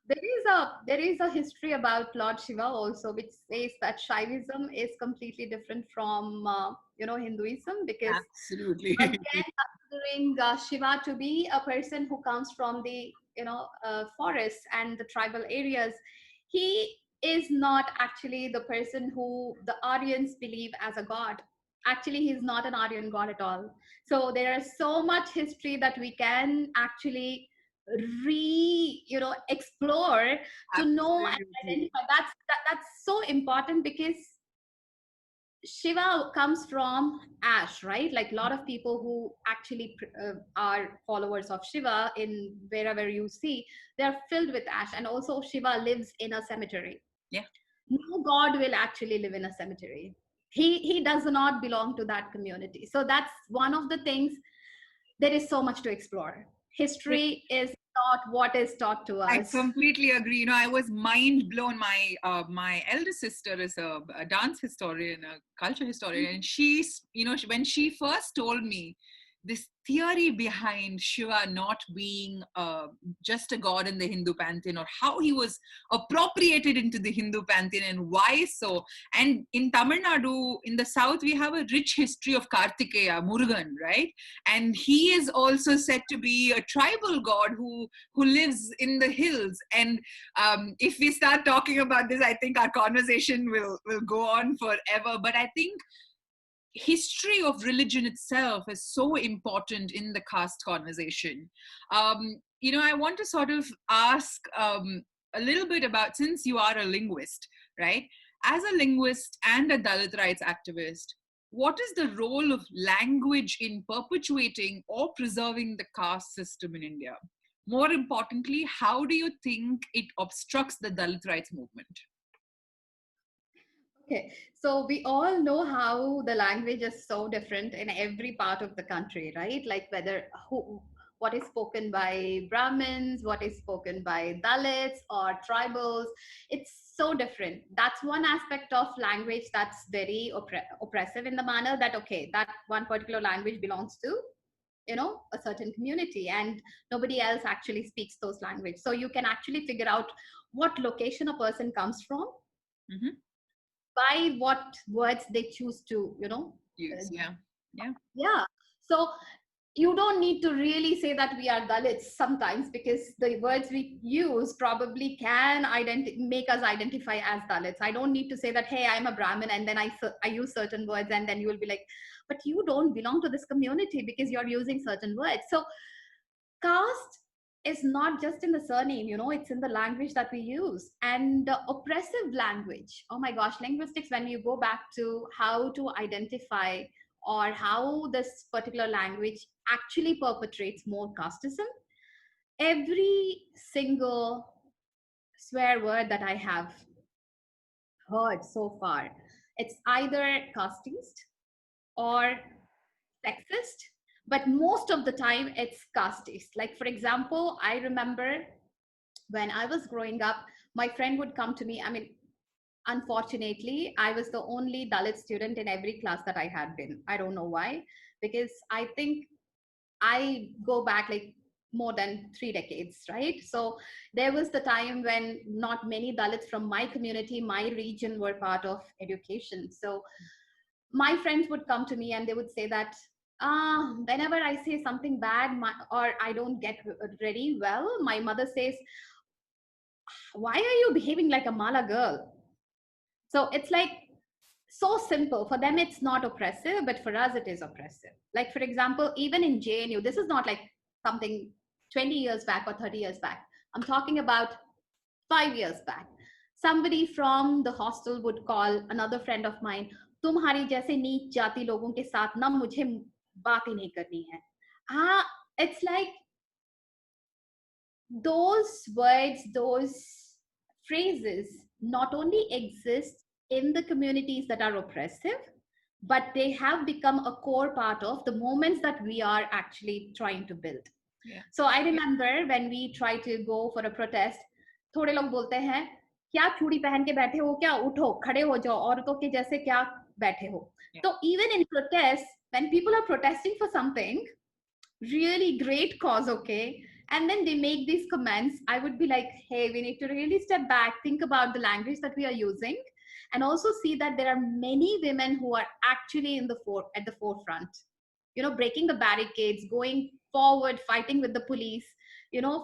B: There is a history about Lord Shiva also, which says that Shaivism is completely different from Hinduism, because
A: Absolutely.
B: again, considering Shiva to be a person who comes from the forests and the tribal areas, he is not actually the person who the Aryans believe as a god. Actually, he's not an Aryan god at all. So there is so much history that we can actually explore to know and
A: Absolutely.
B: identify. That's so important, because Shiva comes from ash, right? Like a lot of people who actually are followers of Shiva, in wherever you see, they're filled with ash. And also, Shiva lives in a cemetery.
A: Yeah.
B: No god will actually live in a cemetery. He does not belong to that community. So that's one of the things. There is so much to explore. History is not what is taught to
A: I
B: us.
A: completely agree. I was mind blown. My elder sister is a dance historian, a culture historian, and when she first told me this theory behind Shiva not being just a god in the Hindu pantheon, or how he was appropriated into the Hindu pantheon and why so. And in Tamil Nadu, in the south, we have a rich history of Kartikeya, Murugan, right? And he is also said to be a tribal god who lives in the hills. And if we start talking about this, I think our conversation will go on forever. But I think history of religion itself is so important in the caste conversation. I want to sort of ask a little bit about, since you are a linguist, right? As a linguist and a Dalit rights activist, what is the role of language in perpetuating or preserving the caste system in India? More importantly, how do you think it obstructs the Dalit rights movement?
B: Okay, so we all know how the language is so different in every part of the country, right? Like what is spoken by Brahmins, what is spoken by Dalits or tribals. It's so different. That's one aspect of language that's very oppressive, in the manner that, okay, that one particular language belongs to a certain community, and nobody else actually speaks those language. So you can actually figure out what location a person comes from
A: Mm-hmm.
B: by what words they choose to
A: Use,
B: uh,
A: yeah.
B: yeah. So you don't need to really say that we are Dalits sometimes, because the words we use probably can make us identify as Dalits. I don't need to say that, hey, I'm a Brahmin, and then I use certain words, and then you will be like, but you don't belong to this community because you're using certain words. So caste is not just in the surname, it's in the language that we use. And oppressive language, oh my gosh, linguistics, when you go back to how to identify or how this particular language actually perpetrates more casteism, every single swear word that I have heard so far, it's either casteist or sexist, but most of the time it's casteist. Like, for example, I remember when I was growing up, my friend would come to me. I mean, unfortunately, I was the only Dalit student in every class that I had been. I don't know why, because I think I go back like more than 3 decades, right? So there was the time when not many Dalits from my community, my region, were part of education. So my friends would come to me and they would say that, whenever I say something bad, or I don't get ready well, my mother says, why are you behaving like a Mala girl? So it's like so simple. For them, it's not oppressive, but for us, it is oppressive. Like, for example, even in JNU, this is not like something 20 years back or 30 years back. I'm talking about 5 years back. Somebody from the hostel would call another friend of mine, तुम्हारी जैसे नीच जाति लोगों के साथ ना मुझे बात ही नहीं करनी है. It's like those words, those phrases not only exist in the communities that are oppressive, but they have become a core part of the moments that we are actually trying to build.
A: Yeah.
B: So I remember when we try to go for a protest, थोड़े लोग बोलते हैं, क्या चूड़ी पहन के बैठे हो, क्या उठो खड़े हो जाओ, औरतों के जैसे क्या बैठे हो. So even in protests, when people are protesting for something, really great cause, okay, and then they make these comments, I would be like, hey, we need to really step back, think about the language that we are using, and also see that there are many women who are actually at the forefront, breaking the barricades, going forward, fighting with the police,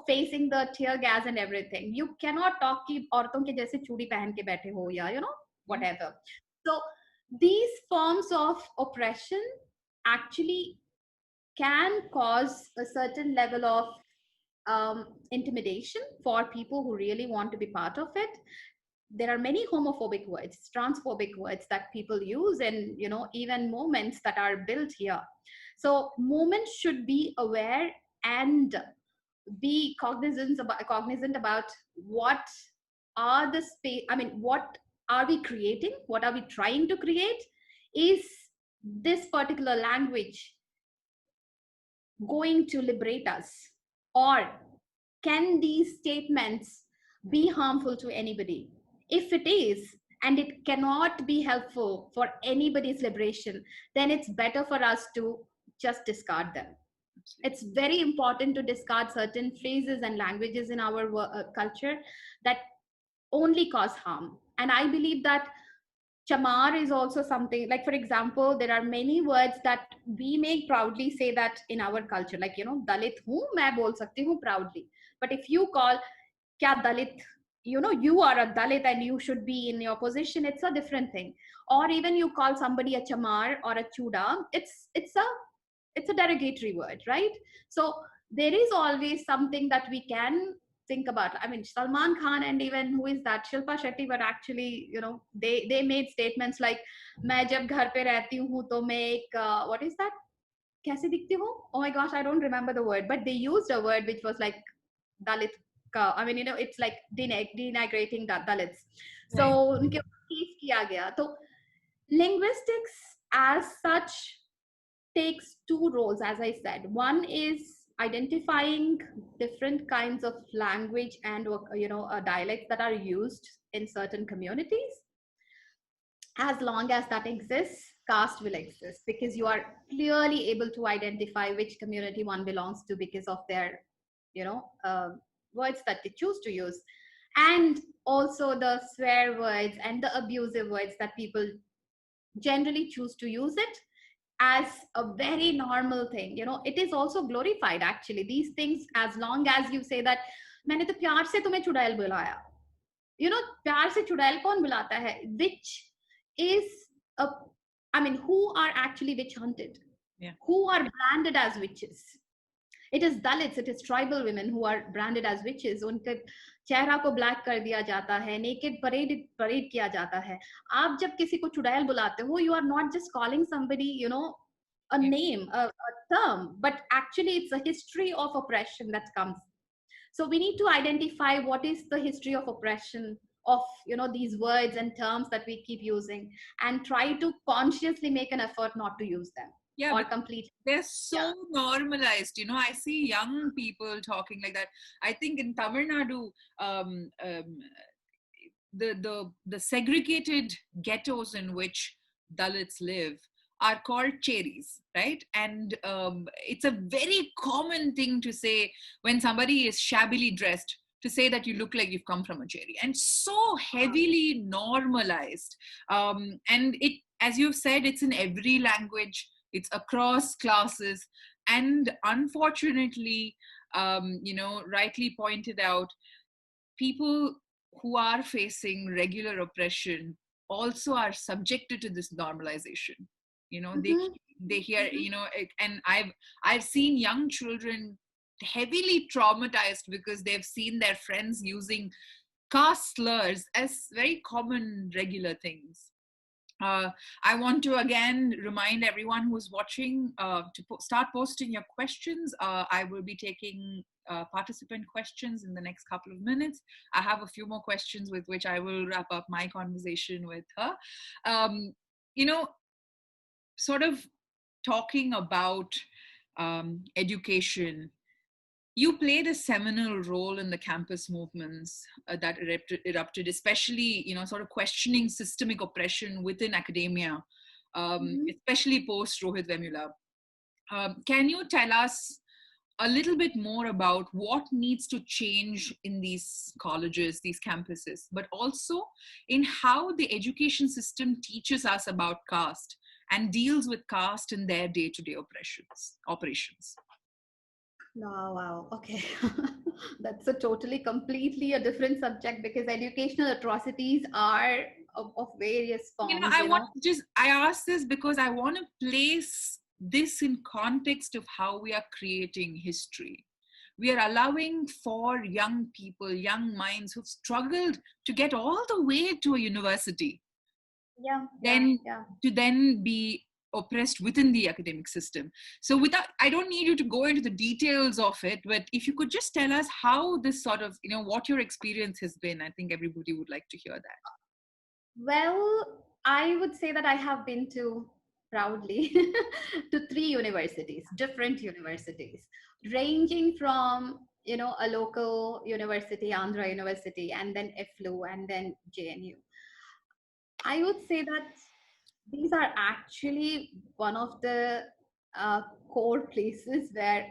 B: facing the tear gas and everything. You cannot talk ki औरतों के जैसे चूड़ी पहन के बैठे हो, या whatever. So these forms of oppression actually can cause a certain level of intimidation for people who really want to be part of it. There are many homophobic words, transphobic words that people use, and even movements that are built here. So movements should be aware and be cognizant about what are the space. I mean, what are we creating? What are we trying to create? Is this particular language going to liberate us, or can these statements be harmful to anybody? If it is, and it cannot be helpful for anybody's liberation, then it's better for us to just discard them. It's very important to discard certain phrases and languages in our culture that only cause harm. And I believe that chamar is also something, like, for example, there are many words that we may proudly say that in our culture, like, Dalit hu, main bol sakti hu proudly. But if you call kya Dalit, you are a Dalit and you should be in your position, it's a different thing. Or even you call somebody a chamar or a chuda, it's a derogatory word, right? So there is always something that we can think about. I mean, Salman Khan and even who is that, Shilpa Shetty, were actually, they made statements like, मैं जब घर पे रहती हूँ तो मैं एक what is that? कैसे दिखती हूँ? Oh my gosh, I don't remember the word, but they used a word which was like Dalit. I mean, it's like denigrating Dalits. So उनके ऊपर किया गया. So linguistics as such takes two roles, as I said. One is identifying different kinds of language and dialects that are used in certain communities. As long as that exists, caste will exist, because you are clearly able to identify which community one belongs to because of their words that they choose to use, and also the swear words and the abusive words that people generally choose to use it. as a very normal thing. It is also glorified actually. These things, as long as you say that, मैंने तो प्यार से तुम्हें चुड़ैल बुलाया. प्यार से चुड़ैल कौन बुलाता है? Which is a, I mean, who are actually witch hunted?
A: Yeah.
B: Who are branded as witches? It is Dalits, it is tribal women who are branded as witches. उनके चेहरा को ब्लैक कर दिया जाता है, नेकेड परेड किया जाता है. आप जब किसी को चुड़ैल बुलाते हो, you are not just calling somebody, a name, a term, but actually it's a history of oppression that comes. So we need to identify what is the history of oppression of these words and terms that we keep using, and try to consciously make an effort not to use them.
A: Yeah,
B: or completely.
A: They're so normalized. I see young people talking like that. I think in Tamil Nadu, the segregated ghettos in which Dalits live are called cherries, right? And it's a very common thing to say when somebody is shabbily dressed, to say that you look like you've come from a cherry, and so heavily normalized. And it, as you've said, it's in every language, it's across classes, and unfortunately, rightly pointed out, people who are facing regular oppression also are subjected to this normalization. They hear, and I've seen young children heavily traumatized because they've seen their friends using caste slurs as very common regular things. I want to again remind everyone who's watching to start posting your questions. I will be taking participant questions in the next couple of minutes. I have a few more questions with which I will wrap up my conversation with her. Sort of talking about education, you played a seminal role in the campus movements that erupted, especially, sort of questioning systemic oppression within academia, especially post Rohit Vemula. Can you tell us a little bit more about what needs to change in these colleges, these campuses, but also in how the education system teaches us about caste and deals with caste in their day-to-day operations?
B: Wow. Okay. That's completely a different subject, because educational atrocities are of various forms.
A: I ask this because I want to place this in context of how we are creating history. We are allowing for young people, young minds who've struggled to get all the way to a university. To then be oppressed within the academic system. So I don't need you to go into the details of it, but if you could just tell us how this sort of, what your experience has been, I think everybody would like to hear that.
B: Well, I would say that I have been to, proudly, to 3 universities, different universities, ranging from, a local university, Andhra University, and then IFLU, and then JNU. I would say that these are actually one of the core places where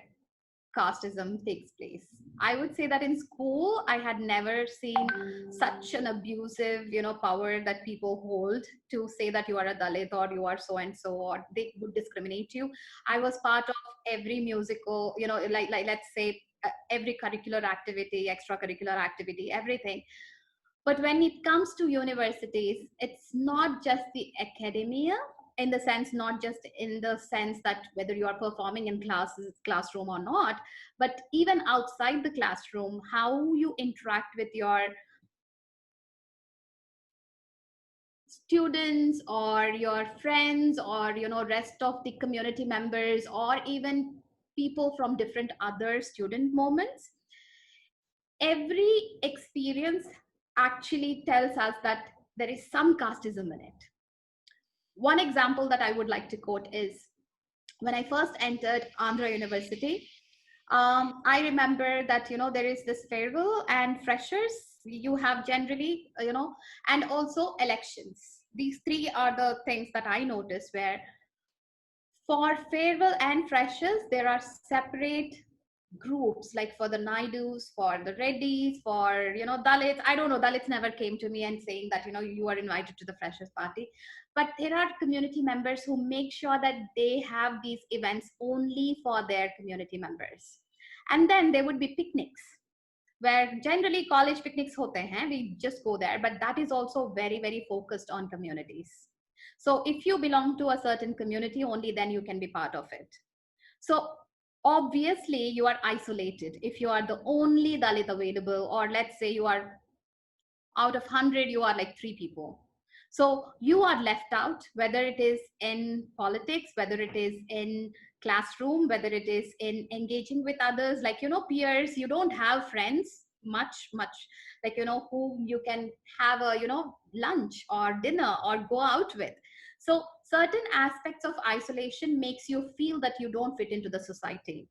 B: casteism takes place. I would say that in school, I had never seen such an abusive, power that people hold to say that you are a Dalit or you are so and so, or they would discriminate you. I was part of every musical, like let's say every curricular activity, extracurricular activity, everything. But when it comes to universities, it's not just the academia, in the sense, not just in the sense that whether you are performing in classroom or not, but even outside the classroom, how you interact with your students or your friends, or rest of the community members, or even people from different other student moments. Every experience actually tells us that there is some casteism in it. One example that I would like to quote is, when I first entered Andhra University, I remember that, there is this farewell and freshers you have generally, and also elections. These 3 are the things that I notice, where for farewell and freshers, there are separate groups, like for the Naidus, for the Reddys, for, Dalits. I don't know, Dalits never came to me and saying that, you are invited to the freshers party. But there are community members who make sure that they have these events only for their community members. And then there would be picnics, where generally college picnics hote hain, we just go there, but that is also very, very focused on communities. So if you belong to a certain community, only then you can be part of it. So obviously you are isolated if you are the only Dalit available, or let's say you are out of 100, you are like 3 people. So you are left out, whether it is in politics, whether it is in classroom, whether it is in engaging with others, like, peers. You don't have friends much, like, who you can have a, lunch or dinner or go out with. So certain aspects of isolation makes you feel that you don't fit into the society.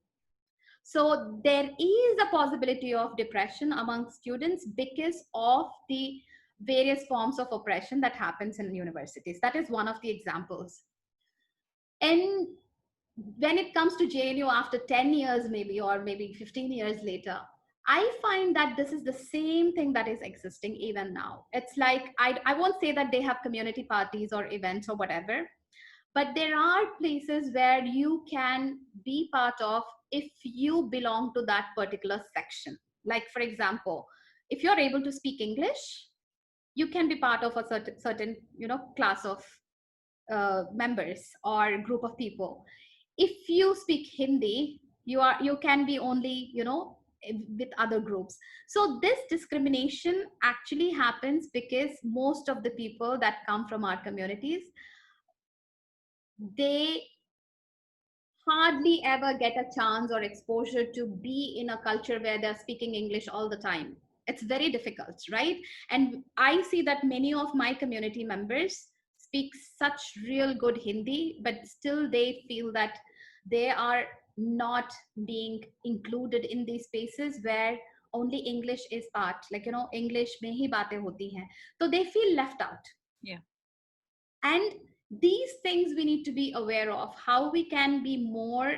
B: So there is a possibility of depression among students because of the various forms of oppression that happens in universities. That is one of the examples. And when it comes to JNU after 10 years, maybe, or maybe 15 years later, I find that this is the same thing that is existing even now. It's like, I won't say that they have community parties or events or whatever, but there are places where you can be part of if you belong to that particular section. Like, for example, if you're able to speak English, you can be part of a certain class of members or group of people. If you speak Hindi, you can be only with other groups. So this discrimination actually happens because most of the people that come from our communities, they hardly ever get a chance or exposure to be in a culture where they're speaking English all the time. It's very difficult, right? And I see that many of my community members speak such real good Hindi, but still they feel that they are not being included in these spaces where only English is part, like, English mein hi baatein hoti hain. So they feel left out.
A: Yeah.
B: And these things we need to be aware of, how we can be more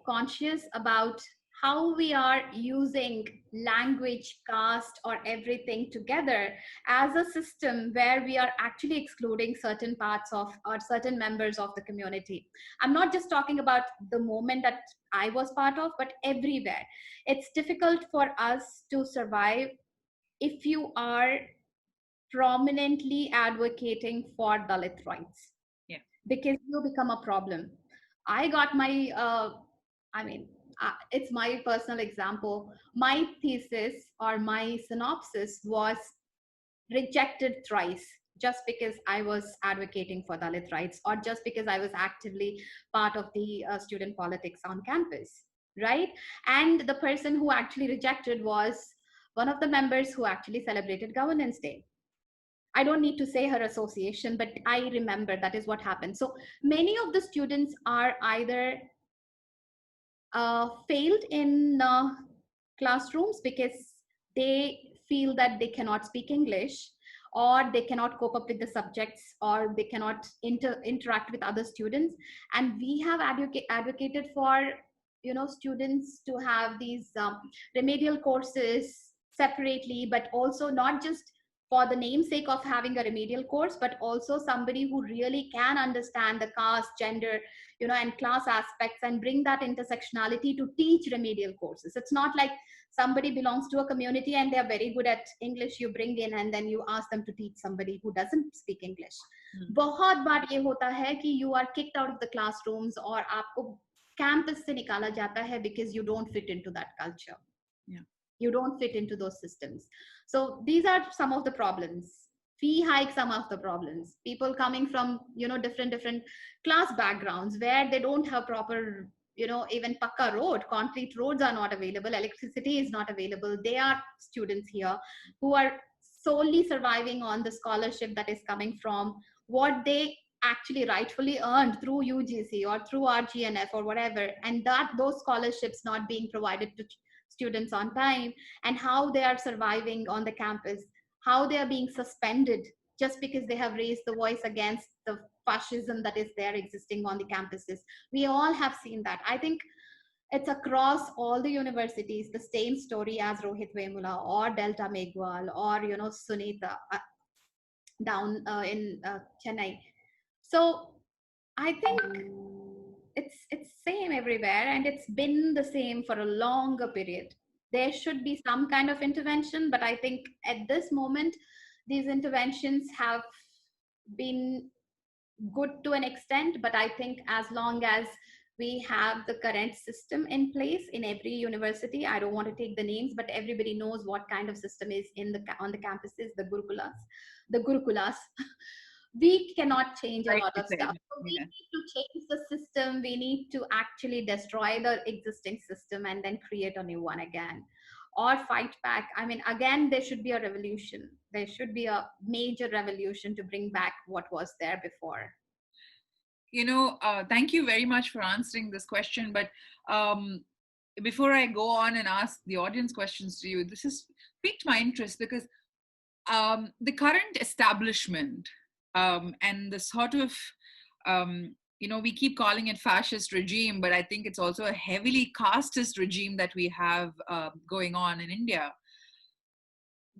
B: conscious about how we are using language, caste, or everything together as a system where we are actually excluding certain parts of or certain members of the community. I'm not just talking about the moment that I was part of, but everywhere. It's difficult for us to survive if you are prominently advocating for Dalit rights.
A: Yeah.
B: Because you become a problem. I got my, it's my personal example. My thesis or my synopsis was rejected thrice just because I was advocating for Dalit rights, or just because I was actively part of the student politics on campus, right? And the person who actually rejected was one of the members who actually celebrated Governance Day. I don't need to say her association, but I remember that is what happened. So many of the students are either failed in classrooms because they feel that they cannot speak English, or they cannot cope up with the subjects, or they cannot interact with other students. And we have advocated for students to have these remedial courses separately, but also not just for the namesake of having a remedial course, but also somebody who really can understand the caste, gender, and class aspects, and bring that intersectionality to teach remedial courses. It's not like somebody belongs to a community and they're very good at English, you bring in and then you ask them to teach somebody who doesn't speak English. बहुत बार ये होता है कि you are kicked out of the classrooms, और आपको campus से निकाला जाता है because you don't fit into that culture.
A: Yeah.
B: You don't fit into those systems. So these are some of the problems. Fee hike, some of the problems. People coming from different class backgrounds where they don't have proper even pakka road, concrete roads are not available, electricity is not available. They are students here who are solely surviving on the scholarship that is coming from what they actually rightfully earned through UGC or through RGNF or whatever, and that those scholarships not being provided to students on time, and how they are surviving on the campus, how they are being suspended just because they have raised the voice against the fascism that is there existing on the campuses. We all have seen that. I think It's across all the universities, the same story as Rohit Vemula or Delta Megwal or, Sunita down in Chennai. So I think it's same everywhere, and it's been the same for a longer period. There should be some kind of intervention, but I think at this moment, these interventions have been good to an extent. But I think as long as we have the current system in place in every university, I don't want to take the names, but everybody knows what kind of system is in the on the campuses, the gurukulas. We cannot change a lot
A: Rightly
B: of stuff.
A: said.
B: So we
A: Yeah.
B: need to change the system. We need to actually destroy the existing system and then create a new one again, or fight back. I mean, again, there should be a revolution. There should be a major revolution to bring back what was there before.
A: Thank you very much for answering this question. But um, before I go on and ask the audience questions to you, this has piqued my interest because the current establishment and the sort of we keep calling it fascist regime, but I think it's also a heavily casteist regime that we have going on in India.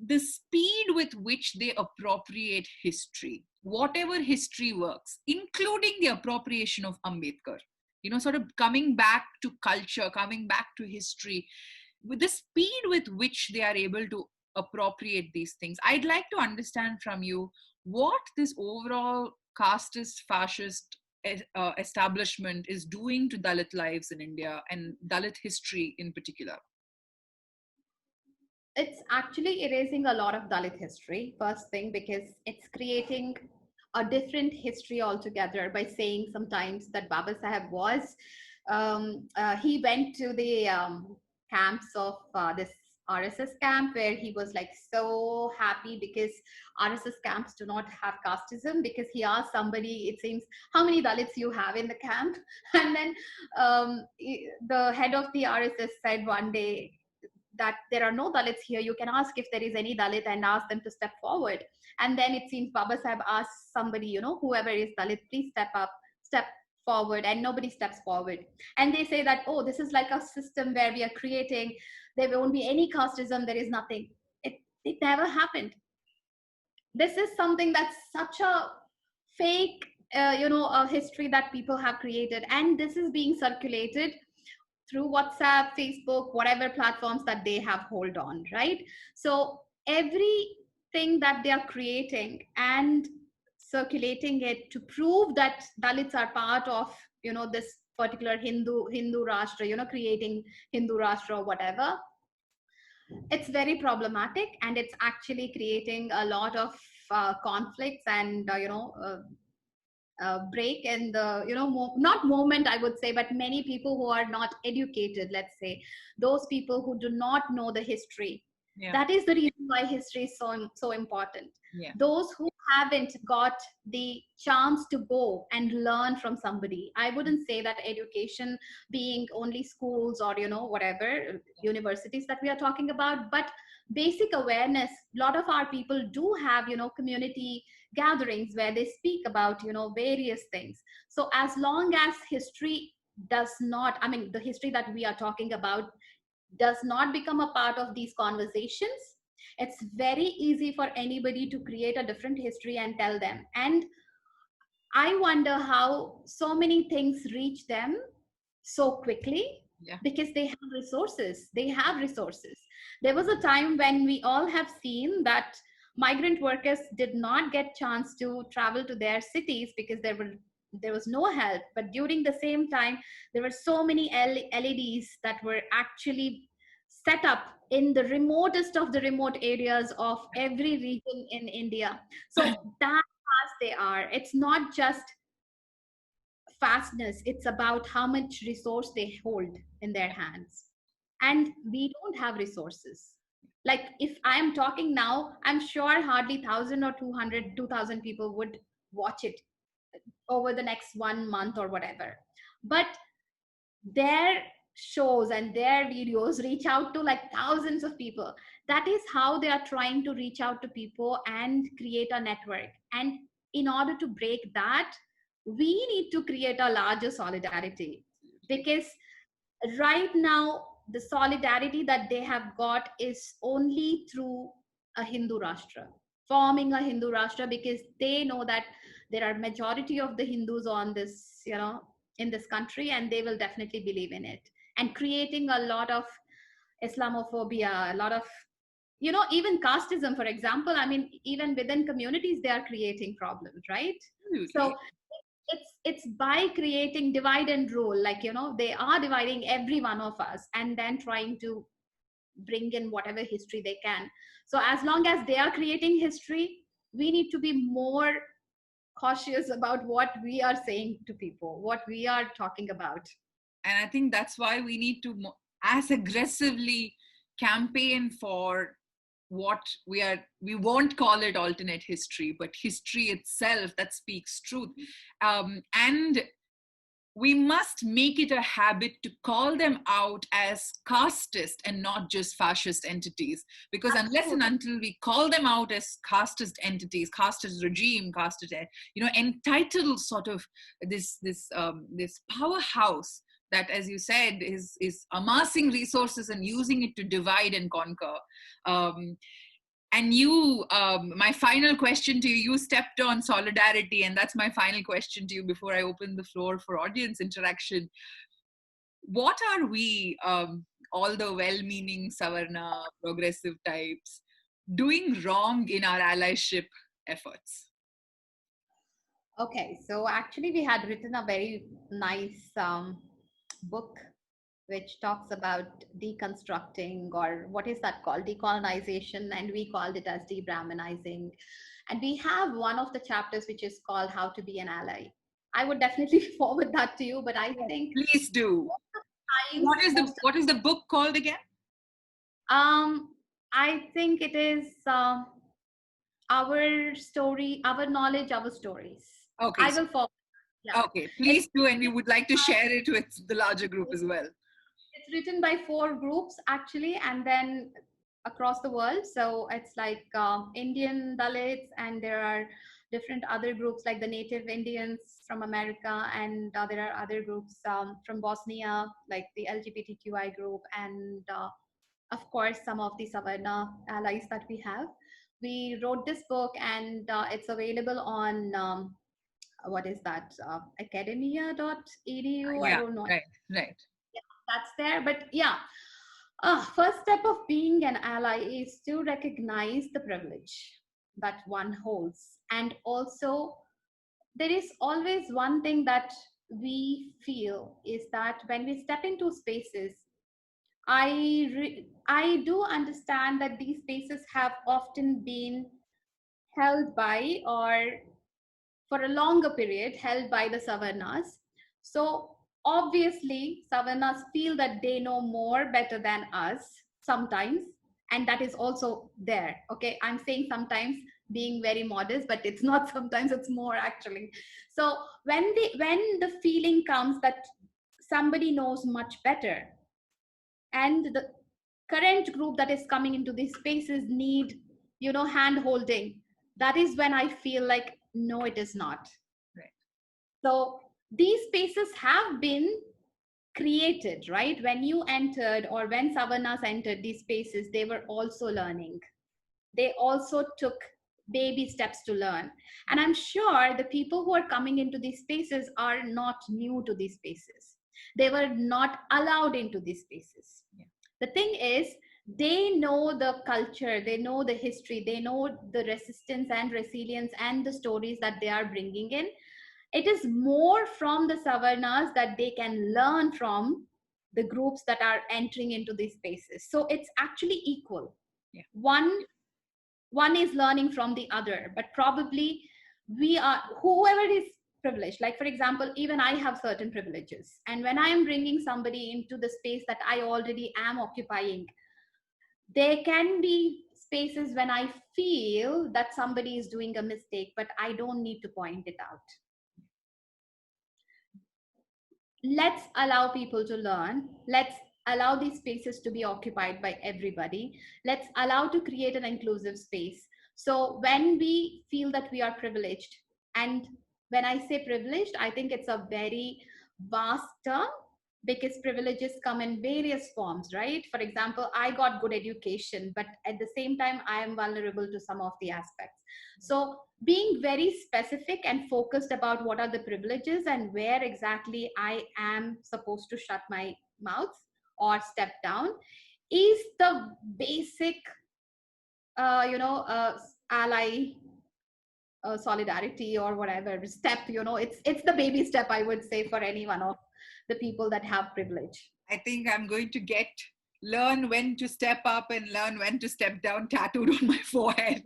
A: The speed with which they appropriate history, whatever history works, including the appropriation of Ambedkar, sort of coming back to culture, coming back to history, with the speed with which they are able to appropriate these things. I'd like to understand from you what this overall casteist fascist establishment is doing to Dalit lives in India and Dalit history in particular.
B: It's actually erasing a lot of Dalit history, first thing, because it's creating a different history altogether by saying sometimes that Baba Saheb was, he went to the camps of this RSS camp where he was like so happy because RSS camps do not have casteism, because he asked somebody, it seems, how many Dalits you have in the camp? And then the head of the RSS said one day, that there are no Dalits here. You can ask if there is any Dalit and ask them to step forward. And then it seems Baba Sahib asks somebody, whoever is Dalit, please step up, step forward, and nobody steps forward. And they say that, oh, this is like a system where we are creating, there won't be any casteism, there is nothing. It never happened. This is something that's such a fake, a history that people have created. And this is being circulated through WhatsApp, Facebook, whatever platforms that they have hold on, right? So everything that they are creating and circulating it to prove that Dalits are part of, this particular Hindu Rashtra, creating Hindu Rashtra or whatever, it's very problematic, and it's actually creating a lot of conflicts and break in the not moment, I would say, but many people who are not educated, let's say, those people who do not know the history.
A: Yeah.
B: That is the reason why history is so important.
A: Yeah.
B: Those who haven't got the chance to go and learn from somebody, I wouldn't say that education being only schools or whatever universities that we are talking about, but basic awareness. A lot of our people do have community gatherings where they speak about various things. So as long as history does not, I mean, the history that we are talking about does not become a part of these conversations, it's very easy for anybody to create a different history and tell them. And I wonder how so many things reach them so quickly.
A: Yeah.
B: Because they have resources. They have resources. There was a time when we all have seen that migrant workers did not get chance to travel to their cities because there was no help. But during the same time, there were so many LEDs that were actually set up in the remotest of the remote areas of every region in India. So that fast they are. It's not just fastness, it's about how much resource they hold in their hands. And we don't have resources. Like if I'm talking now, I'm sure hardly 1,000 or 200, 2,000 people would watch it over the next 1 month or whatever. But their shows and their videos reach out to like thousands of people. That is how they are trying to reach out to people and create a network. And in order to break that, we need to create a larger solidarity, because Right now, the solidarity that they have got is only through a Hindu Rashtra, forming a Hindu Rashtra, because they know that there are majority of the Hindus on this, in this country, and they will definitely believe in it. And creating a lot of Islamophobia, a lot of, even casteism, for example. I mean, even within communities, they are creating problems, right? So
A: Absolutely.
B: it's by creating divide and rule, like, they are dividing every one of us and then trying to bring in whatever history they can. So as long as they are creating history, we need to be more cautious about what we are saying to people, what we are talking about.
A: And I think that's why we need to as aggressively campaign for what we won't call it alternate history, but history itself that speaks truth. And we must make it a habit to call them out as casteist and not just fascist entities, because unless and
B: Absolutely.
A: until we call them out as casteist entities, casteist regime, casteist, entitled sort of this powerhouse that, as you said, is amassing resources and using it to divide and conquer. My final question to you, you stepped on solidarity, and that's my final question to you before I open the floor for audience interaction. What are we, all the well-meaning Savarna progressive types, doing wrong in our allyship efforts?
B: Okay, so actually we had written a very nice book which talks about deconstructing, or what is that called, decolonization, and we called it as de-Brahmanizing. And we have one of the chapters which is called How to Be an Ally. I would definitely forward that to you, but I think
A: Please do.
B: times most
A: What is the book called again?
B: I think it is Our Story, Our Knowledge, Our Stories.
A: Okay,
B: I will forward. Yeah,
A: okay,
B: it's
A: please do, and we would like to share it with the larger group as well.
B: it's written by 4 groups actually, and then across the world. So it's like Indian Dalits, and there are different other groups like the Native Indians from America, and there are other groups from Bosnia, like the LGBTQI group, and of course some of the Savarna allies that we have. We wrote this book, and it's available on what is that, academia.edu, I
A: Yeah,
B: don't know.
A: right, right.
B: That's there. But yeah, first step of being an ally is to recognize the privilege that one holds. And also, there is always one thing that we feel is that when we step into spaces, I do understand that these spaces have often been held by, or for a longer period held by, the Savarnas. So obviously, Savarnas feel that they know more better than us sometimes, and that is also there. Okay, I'm saying sometimes, being very modest, but it's not sometimes, it's more actually. So when the feeling comes that somebody knows much better, and the current group that is coming into these spaces need, hand holding, that is when I feel like, no, it is not.
A: Right.
B: So these spaces have been created, right? When you entered, or when Savarnas entered these spaces, they were also learning. They also took baby steps to learn. And I'm sure the people who are coming into these spaces are not new to these spaces. They were not allowed into these spaces.
A: Yeah.
B: The thing is, they know the culture, they know the history, they know the resistance and resilience and the stories that they are bringing in. It is more from the Savarnas that they can learn from the groups that are entering into these spaces. So it's actually equal.
A: Yeah.
B: One is learning from the other, but probably we are, whoever is privileged, like for example, even I have certain privileges, and when I am bringing somebody into the space that I already am occupying, there can be spaces when I feel that somebody is doing a mistake, but I don't need to point it out. Let's allow people to learn. Let's allow these spaces to be occupied by everybody. Let's allow to create an inclusive space. So when we feel that we are privileged, and when I say privileged, I think it's a very vast term. because privileges come in various forms, right? For example, I got good education, but at the same time, I am vulnerable to some of the aspects. So being very specific and focused about what are the privileges and where exactly I am supposed to shut my mouth or step down is the basic, ally solidarity or whatever step. It's the baby step, I would say, for any one of the people that have privilege.
A: I think I'm going to learn when to step up and learn when to step down tattooed on my forehead.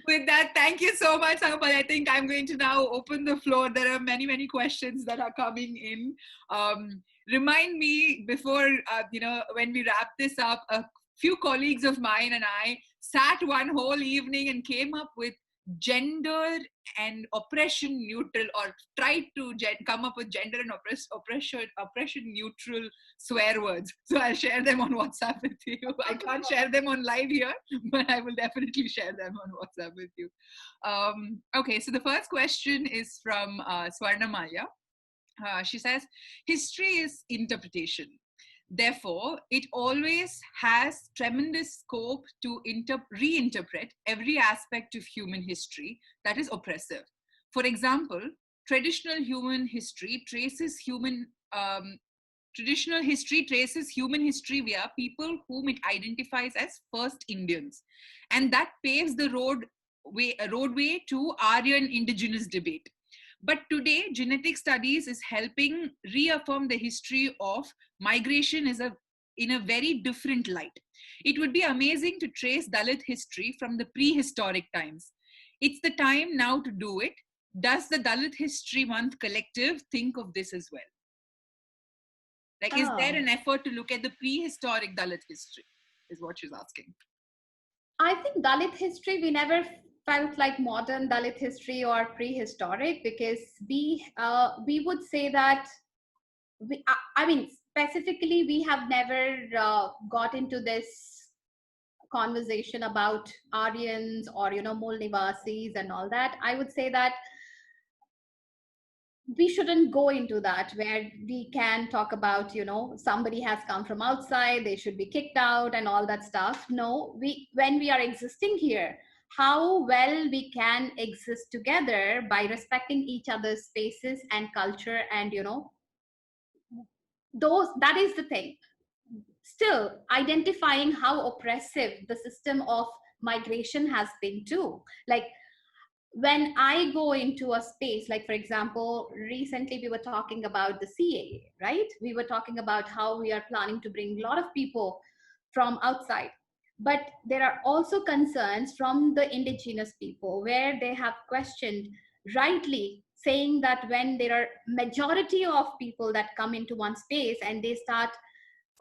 A: With that, thank you so much, Sanghapali. I think I'm going to now open the floor. There are many, many questions that are coming in. Remind me before, when we wrap this up, a few colleagues of mine and I sat one whole evening and came up with gender and oppression neutral, or tried to come up with gender and oppression neutral swear words. So I'll share them on WhatsApp with you. I can't share them on live here, but I will definitely share them on WhatsApp with you. Okay, so the first question is from Swarna Maya. She says, history is interpretation. Therefore, it always has tremendous scope to reinterpret every aspect of human history that is oppressive. For example, traditional history traces human history via people whom it identifies as first Indians, and that paves the roadway to Aryan indigenous debate. But today, genetic studies is helping reaffirm the history of migration in a very different light. It would be amazing to trace Dalit history from the prehistoric times. It's the time now to do it. Does the Dalit History Month collective think of this as well? Like, is there an effort to look at the prehistoric Dalit history, is what she's asking.
B: I think Dalit history, we never felt like modern Dalit history or prehistoric, because we would say that specifically, we have never got into this conversation about Aryans or Mul Nivasis and all that. I would say that we shouldn't go into that, where we can talk about somebody has come from outside, they should be kicked out and all that stuff. No, when we are existing here, how well we can exist together by respecting each other's spaces and culture, and that is the thing. Still identifying how oppressive the system of migration has been too. Like, when I go into a space, like for example, recently we were talking about the CAA, right? We were talking about how we are planning to bring a lot of people from outside. But there are also concerns from the indigenous people, where they have questioned, rightly saying that when there are majority of people that come into one space and they start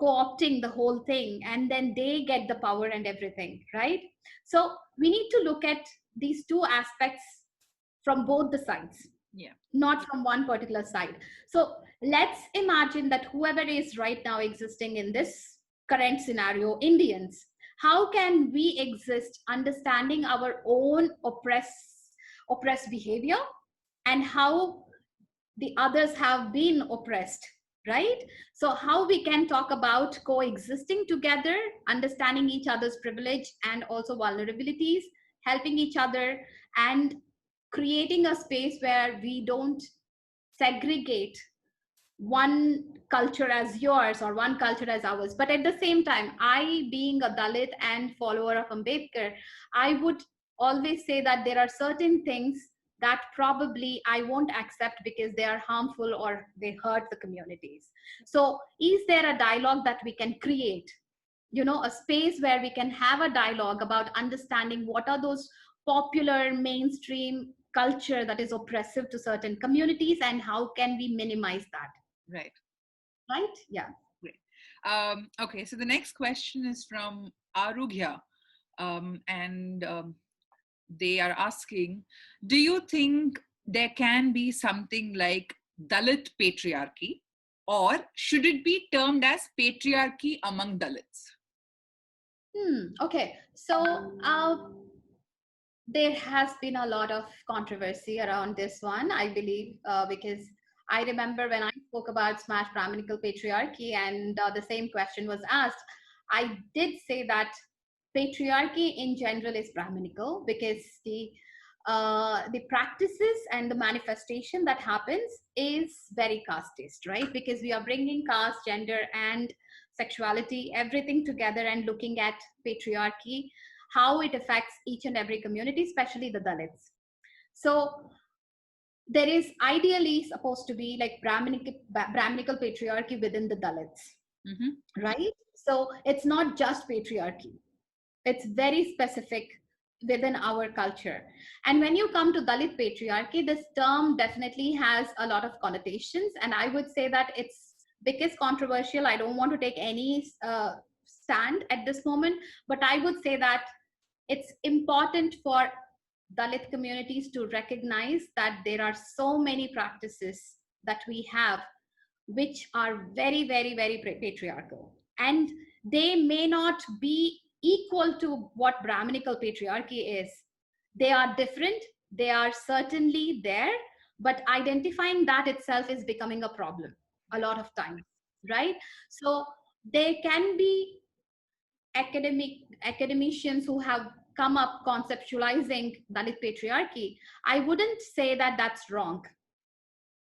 B: co-opting the whole thing, and then they get the power and everything, right? So we need to look at these two aspects from both the sides, not from one particular side. So let's imagine that whoever is right now existing in this current scenario, Indians, how can we exist understanding our own oppressed behavior and how the others have been oppressed, right? So how we can talk about coexisting together, understanding each other's privilege and also vulnerabilities, helping each other, and creating a space where we don't segregate one culture as yours or one culture as ours. But at the same time, I, being a Dalit and follower of Ambedkar, I would always say that there are certain things that probably I won't accept because they are harmful or they hurt the communities. So is there a dialogue that we can create, a space where we can have a dialogue about understanding what are those popular mainstream culture that is oppressive to certain communities, and how can we minimize that?
A: Right.
B: Yeah.
A: Great. Okay, so the next question is from Arugya, and they are asking, do you think there can be something like Dalit patriarchy, or should it be termed as patriarchy among Dalits?
B: Okay, so there has been a lot of controversy around this one, I believe, because I remember when I spoke about smash Brahminical patriarchy, and the same question was asked, I did say that patriarchy in general is Brahminical because the practices and the manifestation that happens is very casteist, right? Because we are bringing caste, gender, and sexuality, everything together, and looking at patriarchy, how it affects each and every community, especially the Dalits. So there is ideally supposed to be like Brahminical patriarchy within the Dalits, right? So it's not just patriarchy. It's very specific within our culture. And when you come to Dalit patriarchy, this term definitely has a lot of connotations. And I would say that it's because controversial. I don't want to take any stand at this moment, but I would say that it's important for Dalit communities to recognize that there are so many practices that we have which are very, very, very patriarchal. And they may not be equal to what Brahminical patriarchy is. They are different, they are certainly there, but identifying that itself is becoming a problem a lot of times, right? So there can be academicians who have come up conceptualizing Dalit patriarchy. I wouldn't say that that's wrong.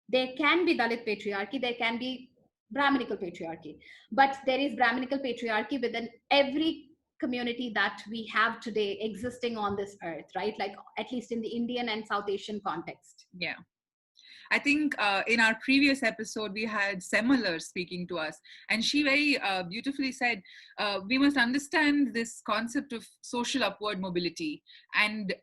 B: There can be Dalit patriarchy, there can be Brahminical patriarchy, but there is Brahminical patriarchy within every community that we have today existing on this earth, right? Like at least in the Indian and South Asian context.
A: Yeah. I think in our previous episode, we had Seminal speaking to us, and she very beautifully said, we must understand this concept of social upward mobility. And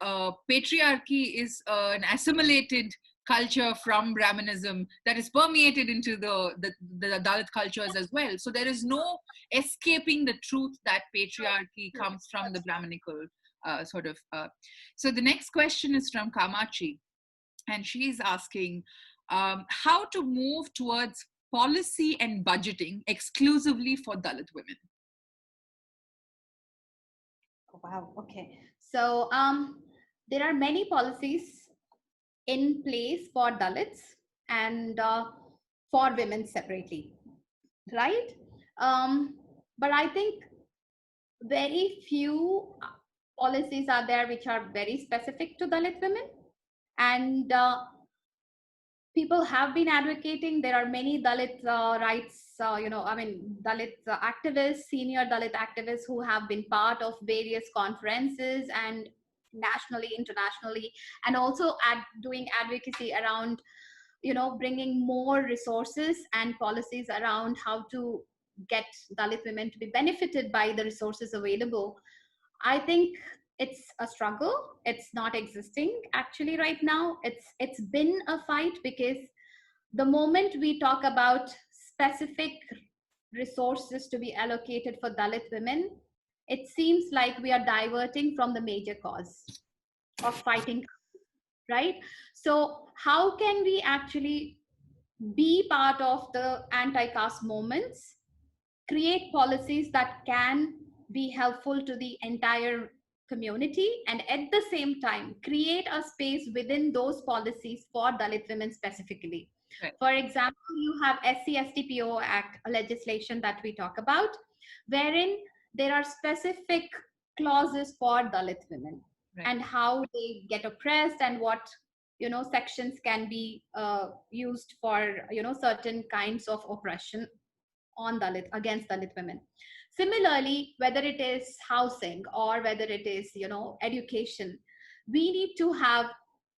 A: patriarchy is an assimilated culture from Brahmanism that is permeated into the Dalit cultures as well. So there is no escaping the truth that patriarchy comes from the Brahminical sort of. So the next question is from Kamachi. And she's asking how to move towards policy and budgeting exclusively for Dalit women.
B: Wow. Okay. So there are many policies in place for Dalits and for women separately, right? But I think very few policies are there which are very specific to Dalit women. And people have been advocating. There are many Dalit rights, Dalit activists, senior Dalit activists who have been part of various conferences and nationally, internationally, and also doing advocacy around, bringing more resources and policies around how to get Dalit women to be benefited by the resources available. I think it's a struggle. It's not existing actually right now. It's been a fight because the moment we talk about specific resources to be allocated for Dalit women, it seems like we are diverting from the major cause of fighting, right? So how can we actually be part of the anti-caste movements, create policies that can be helpful to the entire community, and at the same time create a space within those policies for Dalit women specifically.
A: Right.
B: For example, you have SC/ST/PO Act, a legislation that we talk about, wherein there are specific clauses for Dalit women, right, and how they get oppressed and what sections can be used for certain kinds of oppression on Dalit, against Dalit women. Similarly, whether it is housing or whether it is education, we need to have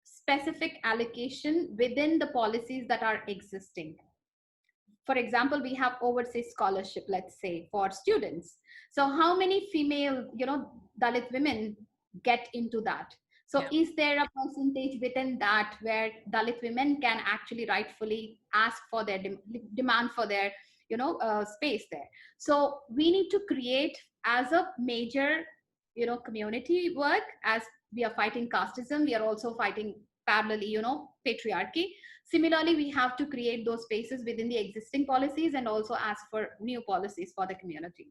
B: specific allocation within the policies that are existing. For example, we have overseas scholarship, let's say, for students. So how many female Dalit women get into that? So is there a percentage within that where Dalit women can actually rightfully ask for their demand for their space there? So we need to create as a major community work. As we are fighting casteism, we are also fighting parallelly patriarchy. Similarly, we have to create those spaces within the existing policies and also ask for new policies for the community.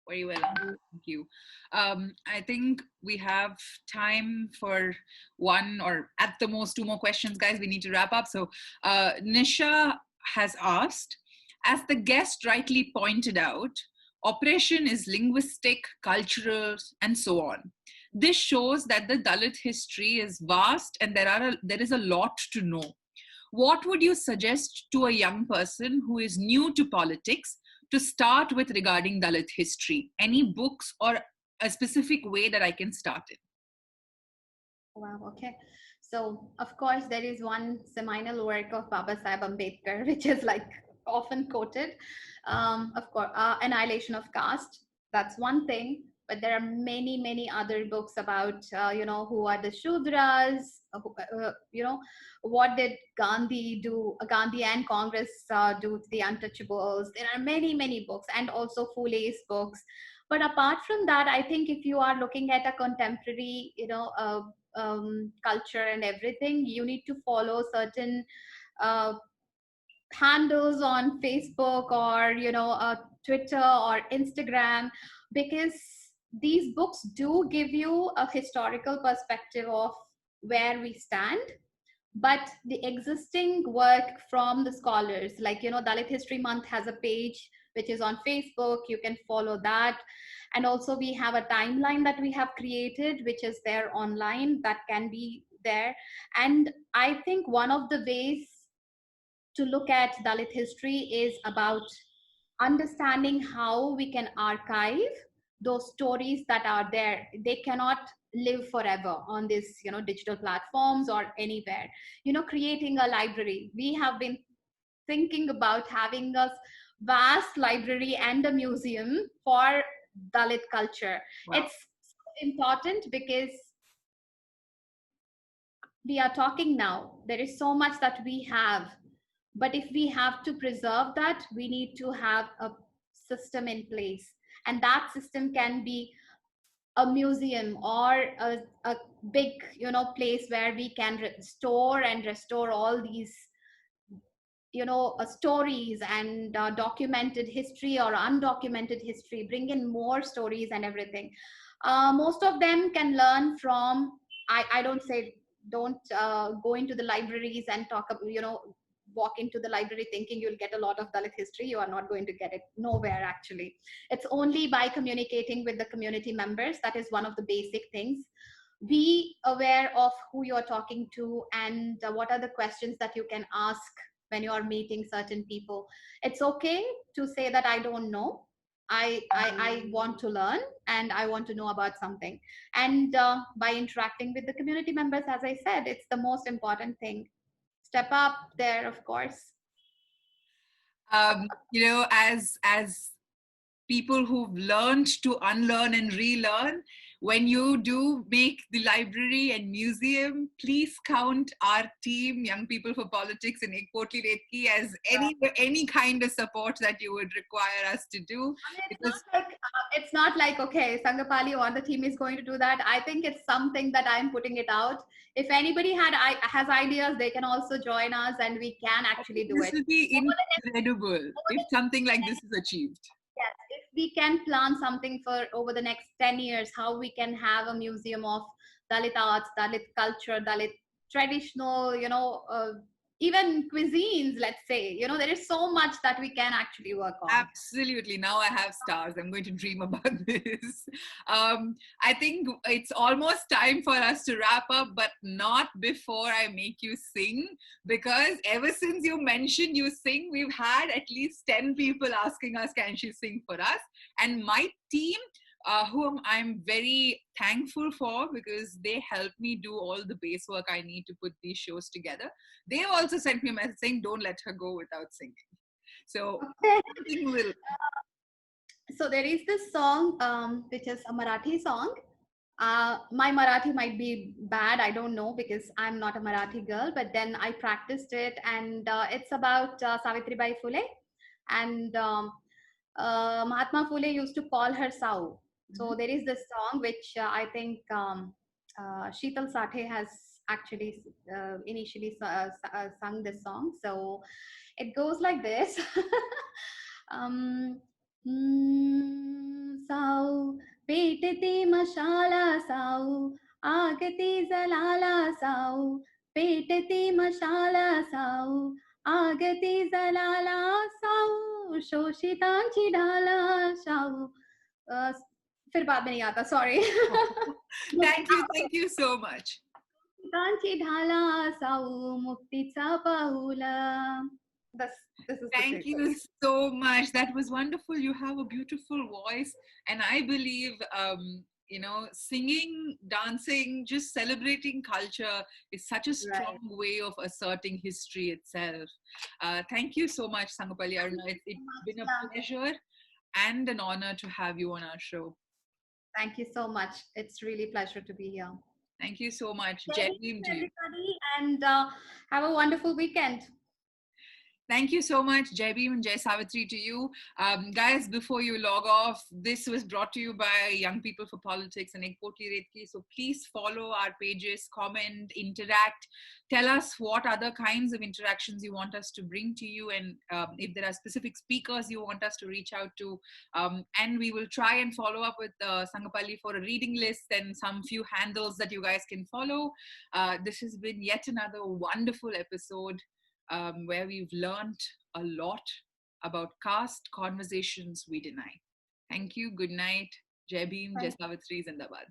A: Very well, thank you. I think we have time for one or at the most two more questions, guys. We need to wrap up. So Nisha has asked, as the guest rightly pointed out, oppression is linguistic, cultural, and so on. This shows that the Dalit history is vast and there is a lot to know. What would you suggest to a young person who is new to politics to start with regarding Dalit history? Any books or a specific way that I can start it?
B: Wow, okay. So, of course, there is one seminal work of Baba Sahib Ambedkar, which is like often quoted. Of course, Annihilation of Caste. That's one thing. But there are many, many other books about, who are the Shudras, what did Gandhi do, Gandhi and Congress do to the untouchables. There are many, many books, and also Phule's books. But apart from that, I think if you are looking at a contemporary, culture and everything, you need to follow certain uh, handles on Facebook or Twitter or Instagram, because these books do give you a historical perspective of where we stand. But the existing work from the scholars, like Dalit History Month has a page which is on Facebook. You can follow that. And also we have a timeline that we have created which is there online, that can be there. And I think one of the ways to look at Dalit history is about understanding how we can archive those stories that are there. They cannot live forever on this digital platforms or anywhere. Creating a library, we have been thinking about having a vast library and a museum for Dalit culture.
A: Wow.
B: It's so important because we are talking now, there is so much that we have, but if we have to preserve that, we need to have a system in place. And that system can be a museum or a big place where we can store and restore all these stories and documented history or undocumented history, bring in more stories and everything. Most of them can learn from, I don't say don't go into the libraries and talk about, walk into the library thinking you'll get a lot of Dalit history. You are not going to get it nowhere, actually. It's only by communicating with the community members. That is one of the basic things. Be aware of who you're talking to and what are the questions that you can ask when you are meeting certain people. It's okay to say that I don't know. I want to learn and I want to know about something. And by interacting with the community members, as I said, it's the most important thing. Step up there, of course.
A: As people who've learned to unlearn and relearn, when you do make the library and museum, please count our team, Young People for Politics in Ekpotli Retki, as any kind of support that you would require us to do.
B: I mean, it's not like okay, Sanghapali or the team is going to do that. I think it's something that I'm putting it out. If anybody has ideas, they can also join us, and we can actually do
A: This
B: it.
A: will be incredible if something like this is achieved.
B: Yes, if we can plan something for over the next 10 years, how we can have a museum of Dalit arts, Dalit culture, Dalit traditional, even cuisines, let's say, there is so much that we can actually work on.
A: Absolutely. Now I have stars. I'm going to dream about this. I think it's almost time for us to wrap up, but not before I make you sing, because ever since you mentioned you sing, we've had at least 10 people asking us, can she sing for us? And my team, whom I'm very thankful for because they help me do all the base work I need to put these shows together. They've also sent me a message saying, don't let her go without singing. So, will.
B: So there is this song, which is a Marathi song. My Marathi might be bad, I don't know, because I'm not a Marathi girl, but then I practiced it, and it's about Savitribai Phule. And Mahatma Phule used to call her Sau. So there is this song which I think Sheetal Sathe has actually initially sung this song. So it goes like this. um, Sau, पेटती मशाला साऊ, आगती जलाला साऊ, पेटती मशाला साऊ, आगती जलाला साऊ शोषितांची ढाला शाहू अ, फिर बाद में नहीं आता sorry
A: Thank you so much.
B: शोषितांची ढाला साऊ मुक्तीचा पाऊला this this is the
A: Thank you
B: takeaway.
A: so much. That was wonderful. You have a beautiful voice, and I believe, singing, dancing, just celebrating culture is such a strong
B: Right.
A: way of asserting history itself. Thank you so much, Sanghapali Aruna. It's been a
B: Yeah.
A: pleasure and an honor to have you on our show.
B: Thank you so much. It's really a pleasure to be here.
A: Thank you so much. Jai
B: Thank
A: Bhim to
B: you,
A: you.
B: everybody, and have a wonderful weekend.
A: Thank you so much, Jai Bhim and Jai Savitri to you. Guys, before you log off, this was brought to you by Young People for Politics and Ek Potli Retki. So please follow our pages, comment, interact. Tell us what other kinds of interactions you want us to bring to you, and if there are specific speakers you want us to reach out to. And we will try and follow up with Sanghapali for a reading list and some few handles that you guys can follow. This has been yet another wonderful episode where we've learned a lot about caste conversations we deny. Thank you. Good night. Jai Bhim, Jai Savitri, Zindabad.